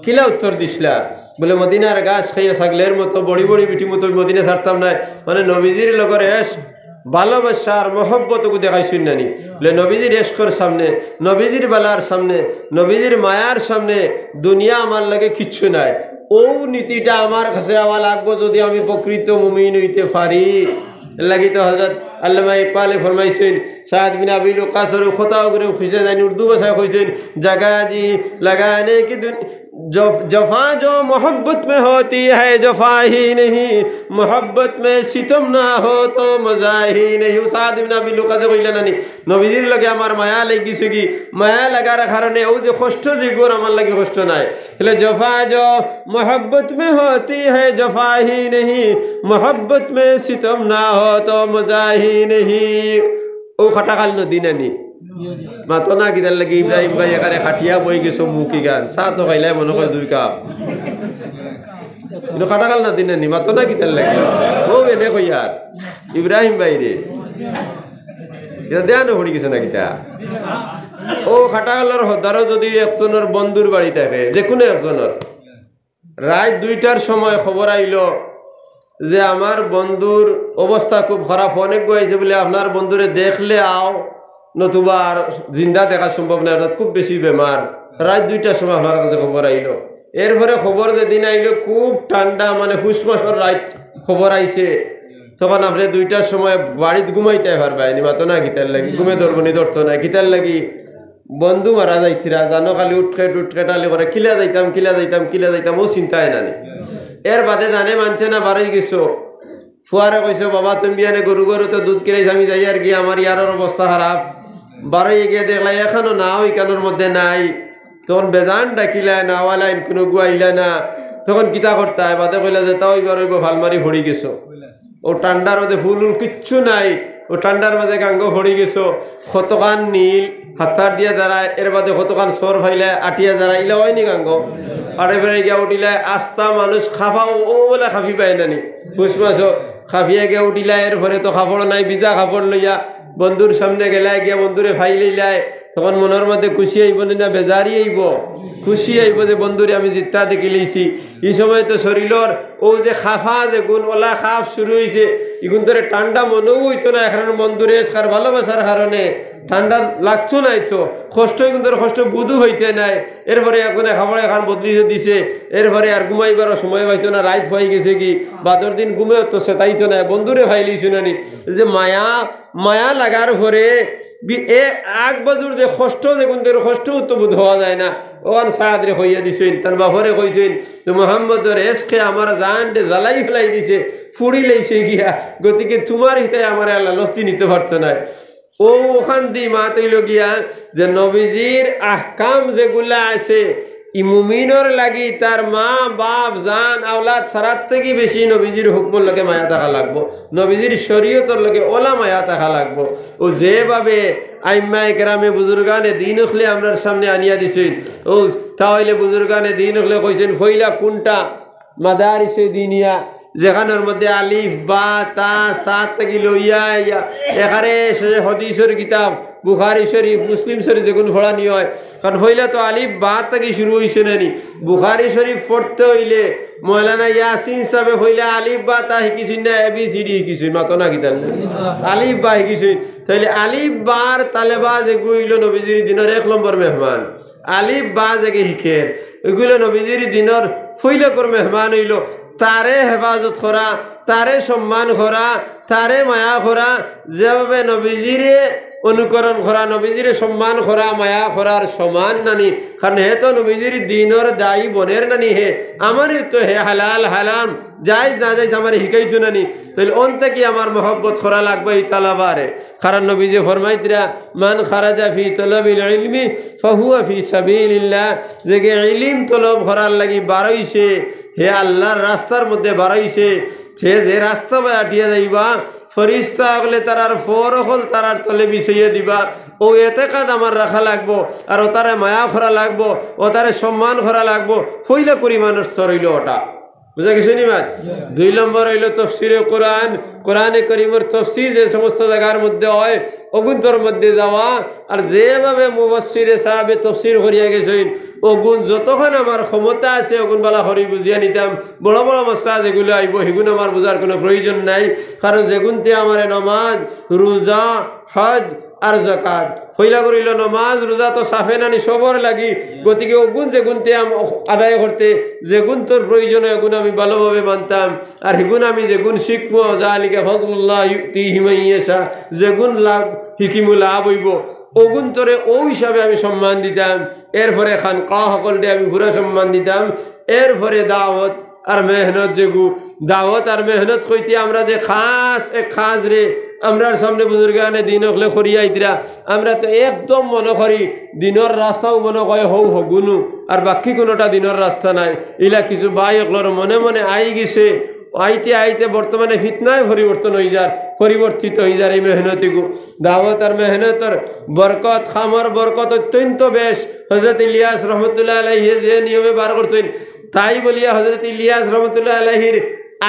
কিলা উত্তর দিছিলা বলে মদিনার গাছ খাইয়া ছাগলের মতো বড়ি বড়ি বিটি মতো মদিনা ছাড়তাম না মানে নবীজির লগর এস ভালোবাসার মহব্বতকে দেখাইছেন নানি বলে নবীজির এশকর সামনে নবীজির বালার সামনে নবীজির মায়ার সামনে দুনিয়া আমার লাগে কিচ্ছু নাই ও নীতিটা আমার কাছে আওয়া লাগবো যদি আমি প্রকৃত মুমিন হইতে পারি লাগি তো হযরত আল্লামা ইকবালে ফরমাইছেন সাদ বিন আবি ওয়াক্কাসের খতাও করে খুঁজে জানি উর্দু ভাষায় কইছেন जगह जी लगाने की जफा जो मोहब्बत में होती है जफा ही नहीं मोहब्बत में सितम ना हो तो मजा ही नहीं साद बिन আবি ওয়াক্কাস কইলেন নানি নবীজির লগে আমার মায়া লাগিছে কি মায়া লাগার কারণে ও যে কষ্ট যে গোর আমার লাগি কষ্ট নাই তাহলে जफा जो मोहब्बत में होती है जफा ही नहीं मोहब्बत में सितम ना हो तो मजा ही नहीं ও খাটাকাল নদী নানি মাতো না কিদার লাগি ইব্রাহিম ভাই এখানে খাটিয়া বই গেছো মুখি গান চা তো খাইলে মনে করে 2 কাপ কিন্তু খাটাকাল নদী নানি মাতো না কিদার লাগি ও এনে কই আর ইব্রাহিম ভাই রে এটা দেয়ানো পড়ি গেছে না কিতা ও খাটাকালের হদারও যদি একজনের বন্ধুর বাড়ি থাকে যে কোনো একজনের রাত 2টার সময় খবর আইলো যে আমার বন্ধুর অবস্থা খুব খারাপ অনেক গেছে বলে আপনার বন্ধুরে দেখলে আও নতুবা আর জিন্দা দেখা সম্ভব না অর্থাৎ খুব বেশি বেমার রাত 2টার সময় আপনার কাছে খবর আইলো এরপরে খবর যেদিন আইলো খুব ঠান্ডা মানে পুষ মাসের রাত খবর আইছে তখন আপনি 2টার সময় বাড়িতে ঘুমাইতে পারবেন মাতো না গীতার লাগি ঘুমে ধরবনি ধরতো না গীতার লাগি বন্ধু মারা যাইতিরা জানো খালি উঠকেটালি করে কিলা যাইতাম ও চিন্তায় নানি এর বাদে জানে মানছে না বারোই গেছো ফুয়ারে কইছো বাবা তুমি বিয়ানে গরু তো দুধ কিনাইছ আমি যাই আর কি আমার ইয়ার অবস্থা খারাপ বারোই গিয়ে দেখলা এখনো না ওই কানোর মধ্যে নাই তখন বেজান ডাকিলা না ওয়ালাইন কোনো গুয়াইলা না তখন কিতা করতে হয় বাদে কইলা যে তাও এবার ওইব ভালমারি ভরি গেছো ও ঠান্ডার মধ্যে ফুল কিচ্ছু নাই ও ঠান্ডার মধ্যে গাঙ্গ ভরি গেছো কতখান নীল হাতার দিয়া দাঁড়ায় এর বাদে কতখান সর ফাইলে আটিয়া দাঁড়ায় ইলা হয়নি গাঙ্গ আর এবারে গিয়া উঠিলে আস্তা মানুষ খাফাও ও বলে খাফি পায় নানি পুষ মাসও খাফিয়া গিয়া উঠিলা এরপরে তো কাপড় নাই ভিজা কাপড় লইয়া বন্ধুর সামনে গেলায় গিয়া বন্ধুরে ফাইলাইলায় তখন মনের মধ্যে খুশি আইব না বেজারি আইব খুশি আইব যে বন্ধুরে আমি জিত্তা দেখি লইছি এই সময় তো শরীরের ও যে খাফা যে গুণ ওলা খাফ শুরু হয়েছে এগুন ধরে ঠান্ডা মনেও হইতো না এখন বন্ধুরে কার ভালোবাসার কারণে ঠান্ডা লাগছো নাই তো কষ্ট কিন্তু কষ্ট বুধু হইতে নাই এরপরে একজনে খাবার এখন বদলিছে দিছে এরপরে আর ঘুমাইবার সময় পাইছো না রাত হয়ে গেছে কি বাদর দিন ঘুমেও তো সেটাইতো না বন্ধুরে ফাইলিছো নানি যে মায়া লাগার পরে এ আগ বাজুর যে কষ্ট যে কিন্তু কষ্ট তো বোধ হওয়া যায় না ওখান সাহায্যে হইয়া দিছেন তার বাপরে কইছেন যে মোহাম্মদের এসকে আমার জানটে জ্বালাই ফেলাই দিছে ফুড়ি লাইছে গিয়া গতিকে তোমার হিতে আমার আল্লাহ লস্তি নিতে পারতো না ও ওখান দি মা তৈল গিয়া যে নবীজির আহকাম যেগুলা আছে ই মুমিনর লাগি তার মা বাপ জান আওলাদ ছাড়ার থেকে বেশি নবীজির হুকমর লগে মায়া থাকা লাগবো নবীজির শরীয়তর লগে ওলা মায়া থাকা লাগবো ও যেভাবে আইম্মায়ে কেরামে বুজুর্গানে দিন উখলে আমরার সামনে আনিয়া দিছেন ও তাহলে বুজুর্গানে দিন উখলে কইছেন ফইলা কোনটা মাদারিসে দিনিয়া যেখানের মধ্যে আলিফ বা তা সাত থেকে লইয়া এখানে হদিসের কিতাব বুখারী শরীফ মুসলিম শরীফ যেগুলো পড়ানি হয় কারণ হইলে তো আলিফ বা থেকে শুরু হয়েছে নানি বুখারী শরীফ পড়তে হইলে মৌলানা ইয়াসিন সাহেব হইলে আলিফ বা তা শিকিছেন না ABCD শিকিছেন মাতো না কিতাল আলিফ বা শিকিছেন তাইলে আলিফ বার তালেবা যেগুলো হইল নবীজির দিনের 1 নম্বর মেহমান আলিফ বা জেগে শিখের এগুলো নবীজির দিনের ফইলকর মেহমান হইল তারে হেফাজত করা তারে সম্মান করা তারে মায়া করা যেভাবে নবীজিরে অনুকরণ করা নবীজিরে সম্মান করা মায়া করার সমান নানি কারণ হে তো নবীজির দিনের দায়ী বনের নানি হে আমারই তো হে হালাল হালাম যাই না যাই আমার শিখাইতো নানি তাহলে অন্তে কি আমার মহব্বত করা লাগবে এই তালাবারে কারণ নবীজি ফরমাইতরা মান খারাজা ফি তলবিল ইলমি ফাহুয়া ফি সাবিলিল্লাহ যে ইলম তলব করার লাগি বাড়াইছে হে আল্লাহর রাস্তার মধ্যে বাড়াইছে সে যে রাস্তা আটিয়া যাইবা ফরিস্তা আগলে তারার ফর হল তারার তলে বিছাইয়া দিবা ও এতে কাদ আমার রাখা লাগবো আর ও তারে মায়া করা লাগবো ও তারে সম্মান করা লাগবো ফইলা করি মানুষ চরইল ওটা বুঝা গেছে নি মাত 2 নম্বর হইল তাফসীরে কোরআন কোরআনে কারীমের তাফসীর যে সমস্ত জায়গার মধ্যে হয় ওগুন্তর মধ্যে যাওয়া আর যেভাবে মুফাসসিরে সাহাবে তাফসীর করিয়া গেছেন ওগুন যতক্ষণ আমার ক্ষমতা আছে ওগুন বালা হরি বুঝিয়া নিতাম বড় বড় মশলা যেগুলো আইব সেগুন আমার বোঝার কোনো প্রয়োজন নাই কারণ যেগুনতে আমার নামাজ রোজা হজ আর জাকাত ফইলা করিল নমাজ রোজা তো সাফে নানি সবর লাগি গতিকে ওগুন যে গুণতে আদায় করতে যে গুণ তোর প্রয়োজন এগুণ আমি ভালোভাবে মানতাম আর হেগুণ আমি যে গুণ শিখবো জালিকা ফজলুল্লাহ ইউতিহি মান ইয়াশা যে গুণ লাভ হিকিমু লাভ হইব ওগুণ তোরে ও হিসাবে আমি সম্মান দিতাম এরপরে খানকা সকলকে আমি পুরা সম্মান দিতাম এরপরে দাওয়াত আর মেহনত যেগু দাওয়াত আর মেহনত কইতে আমরা যে খাস এক খাস রে আমরার সামনে বুজুর্গানে দিন হলে খরিয়াইতরা আমরা তো একদম মনে করি দিনের রাস্তাও মনে কয় হৌ হগুনু আর বাকি কোনোটা দিনের রাস্তা নাই ইলা কিছু ভাই একলর মনে মনে আই গেছে আইতে আইতে বর্তমানে ফিতনায় পরিবর্তিত হয়ে যায় এই মেহনতিগু দাওয়াত আর মেহনতর বরকত খামর বরকত অত্যন্ত বেশ হজরত ইলিয়াস রহমতুল্লাহ আলাইহি যে নিয়মে বার করছেন তাই বলিয়া হজরত ইলিয়াস রহমতুল্লাহ আলাইহির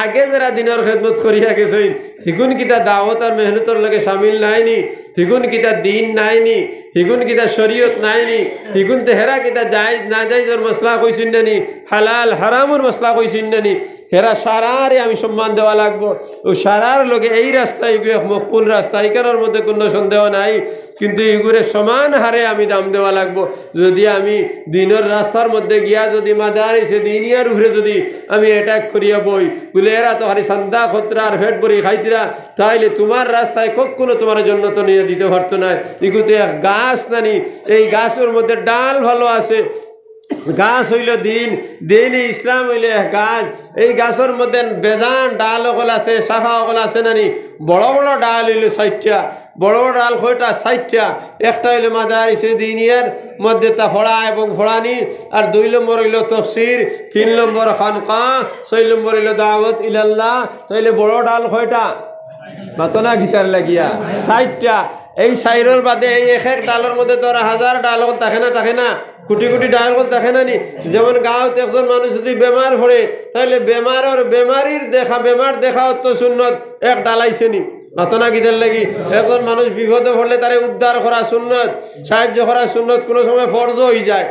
আগে যারা দিনের খেদমত করিয়া গেছেন হিগুন কিতা দাওয়াত আর মেহনতর লগে সামিল নাইনি হিগুন কিতা দিন নাইনি হিগুন কিতা শরীয়ত নাইনি হিগুন তেহেরা কিতা জায়েজ না জায়েজের মশলা কইছেন নানি হালাল হারামের মশলা কইছেন নানি হেরা সারারে আমি সম্মান দেওয়া লাগবো ও সারার লগে এই রাস্তায় এগুলো এক মকবুল রাস্তা এখানের মধ্যে কোনো সন্দেহ নাই কিন্তু এগুলো সমান হারে আমি দাম দেওয়া লাগবো যদি আমি দিনের রাস্তার মধ্যে গিয়া যদি মাদারিসে দিনিয়ার উপরে যদি আমি অ্যাটাক করিয়া বই বলে এরা তো হারি সান্দা খতরা আর ফেট পরি খাইতিরা তাইলে তোমার রাস্তায় কখনো তোমার জন্য তো নিয়ে দিতে পারতো না এগুলো এক গাছ নানি এই গাছের মধ্যে ডাল ভালো আছে গাছ হইল দিন দিন ইসলাম হইলে গাছ এই গাছের মধ্যে বেজান ডাল অকল আছে শাখা অকল আছে নানি বড় বড় ডাল হইল 60টা বড় বড় ডাল কয়টা 60টা একটা হইল মাদারিসে দিনিয়ার মধ্যে তা ফড়া এবং ফড়ানি আর 2 নম্বর হইল তাফসীর 3 নম্বর খানকা 6 নম্বর হইল দাওয়াত ইলাল্লাহ তাইলে বড় ডাল কয়টা মাতনা গিটার লাগিয়া 60টা এই সাইরর বাদে এই এক ডালের মধ্যে তোরা 1000 ডাল থাকে না কোটি কোটি ডাল থাকে না নি যেমন গাঁৱত একজন মানুষ যদি বেমার পড়ে তাহলে বেমারির বেমার দেখা তো সুন্নত এক ডালাইছে নি মাতনা গিটার লাগি একজন মানুষ বিপদে পড়লে তারে উদ্ধার করা সুন্নত সাহায্য করা সুন্নত কোনো সময় ফরজ হয়ে যায়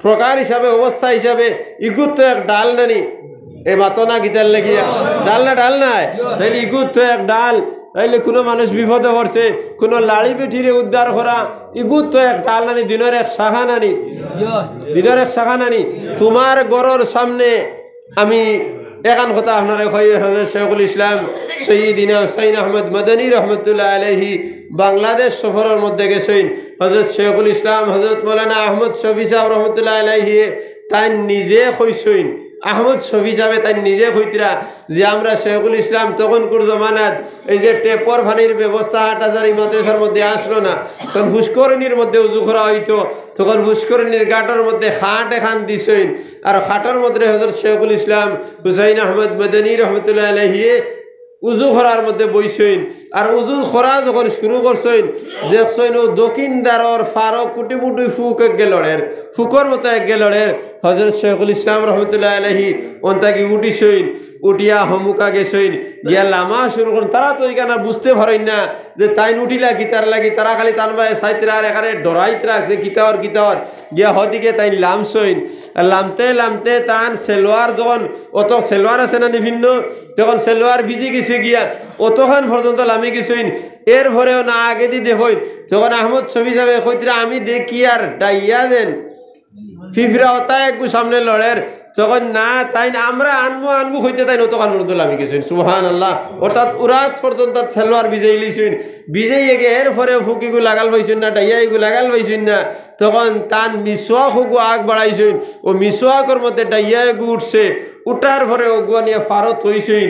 প্রকার হিসাবে অবস্থা হিসাবে ইগুত তো এক ডাল নানি এই মাতনা গিটার লাগিয়া ডাল নাই তাহলে ইগুত তো এক ডাল তাইলে কোনো মানুষ বিপদে পড়ছে কোনো লাড়ি বেঠিরে উদ্ধার করা ইগুত তো এক ডাল নানি দিনের এক শাখা নানি তোমার ঘরের সামনে আমি একান কথা আপনারা কই হযরত শেখুল ইসলাম সৈয়দিনা হুসাইন আহমদ মদনী রহমতুল্লাহ আলাইহি বাংলাদেশ সফরের মধ্যে গেছেন হযরত শেখুল ইসলাম হযরত মৌলানা আহমদ শফি সাহেব রহমতুল্লাহ আলাইহি তাই নিজে কইছেন আহমদ শফি সাহেব তাই নিজে কইতরা যে আমরা শেখুল ইসলাম তখনকার জমানাত এই যে টেপর পানির ব্যবস্থা 8000 মাদ্রাসার মধ্যে আসলো না তখন ফুস্করণীর মধ্যে উজু করা হইতো তখন ফুস্করণীর ঘাটের মধ্যে খাট এখান দিছেন আর খাটের মধ্যে হযরত শেখুল ইসলাম হুসাইন আহমদ মদনী রহমতুল্লাহ আলাইহি উজু করার মধ্যে বইছেন আর উজু করা যখন শুরু করছেন দেখছেন ও দক্ষিণদারর ফারক কুটি মুটি ফুক এক গেলড়ের ফুকর মতো এক গেলড়ের হযরত শেখুল ইসলাম রহমতুল্লাহ আলাইহি অন্তাকি উঠিছেন উঠিয়া হমুকা গেছেন গিয়া লামা শুরু করেন তারা তো এখানে বুঝতে পারেন না যে তাই উঠিলা গীতার লাগি তারা খালি তানবায় সাইতরা আর এখানে ডরাইতরা যে গীতাওয়ার গিয়া হদিকে তাই লামছেন আর লামতে তান সেলোয়ার যখন অত সেলোয়ার আছে না বিভিন্ন তখন সেলোয়ার ভিজে গেছে গিয়া অতখান পর্যন্ত লামি গেছেন এর ভরেও না আগে দি দেখুন যখন আহমদ শফি সাহেব কইতরা আমি দেখি আর ডাইয়া দেন ফিফরা হতা একটু সামনে লড়ের যখন না তাই আমরা আনবো হইতে তাই নতখান পর্যন্ত লামি গেছেন সুবহানাল্লাহ অর্থাৎ উরাত পর্যন্ত সেলোয়ার ভিজাই লইছেন ভিজাই এগে এর পরে ফুকিগু লাগাল পাইছেন না ডাইয়া এগু লাগাল পাইছেন না তখন তান মিসওয়াক হুগু আগ বাড়াইছেন ও মিসওয়াকের মধ্যে ডাইয়া এগু উঠছে উঠার পরে ওগুয়া নিয়ে ফারত হইছেন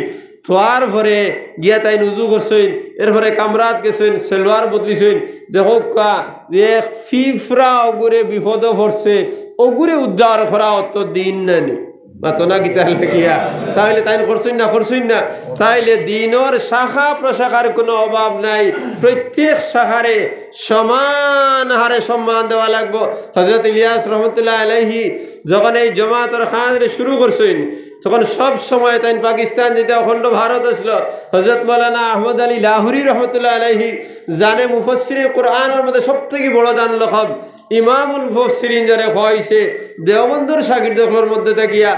তোয়ার ভরে গিয়া তাই উজু করছেন এরপরে কামরাত গেছেন সেলোয়ার বদলিছেন দেখো কা যে ফিফরা অগুরে বিপদ পড়ছে অগুরে উদ্ধার করা অত দিন নানি মাতনা গীতা লাগিয়া তাইলে তাই করছেন না তাইলে দিনের শাখা প্রশাখার কোনো অভাব নাই প্রত্যেক শাখারে সমান হারে সম্মান দেওয়া লাগবো হযরত ইলিয়াস রহমতুল্লাহ আলাইহি যখন এই জমাতের খাজরে শুরু করছেন তখন সব সময় তাই পাকিস্তান যেটা অখণ্ড ভারত আসলো হযরত মৌলানা আহমদ আলী লাহুরি রহমতুল্লাহ আলাইহি জানে মুফাসসিরে কোরআনের মধ্যে সবথেকে বড় দান লখব ইমামুল মুফাসসিরিন যারে হইছে দেওবন্দর শাগিরদগুলোর মধ্যে থাকিয়া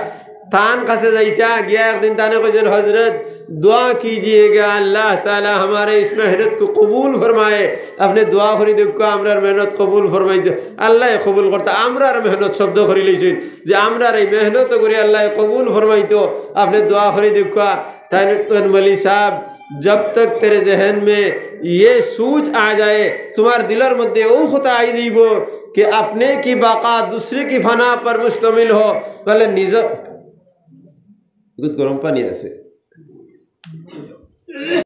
तान कसे जाइता गया एक दिन ताने को जन हजरत दुआ कीजिएगा अल्लाह ताला हमारे इस मेहनत को कबूल फरमाए अपने दुआ करी देखो आमरार मेहनत कबूल फरमाई अल्लाह कबूल करता आमरार मेहनत शब्द करी लैছেন যে আমরার এই মেহনত করে अल्लाह कबूल फरमाइतो अपने दुआ करी देखो ताने तो मौलवी साहब जब तक तेरे जहन में ये सूझ आ जाए तुम्हारे दिलर मध्य वो खुदा आई दीबो कि अपने की बाका दूसरे की फना पर मुश्तमिल हो भले निज गुद गरम पानी আছে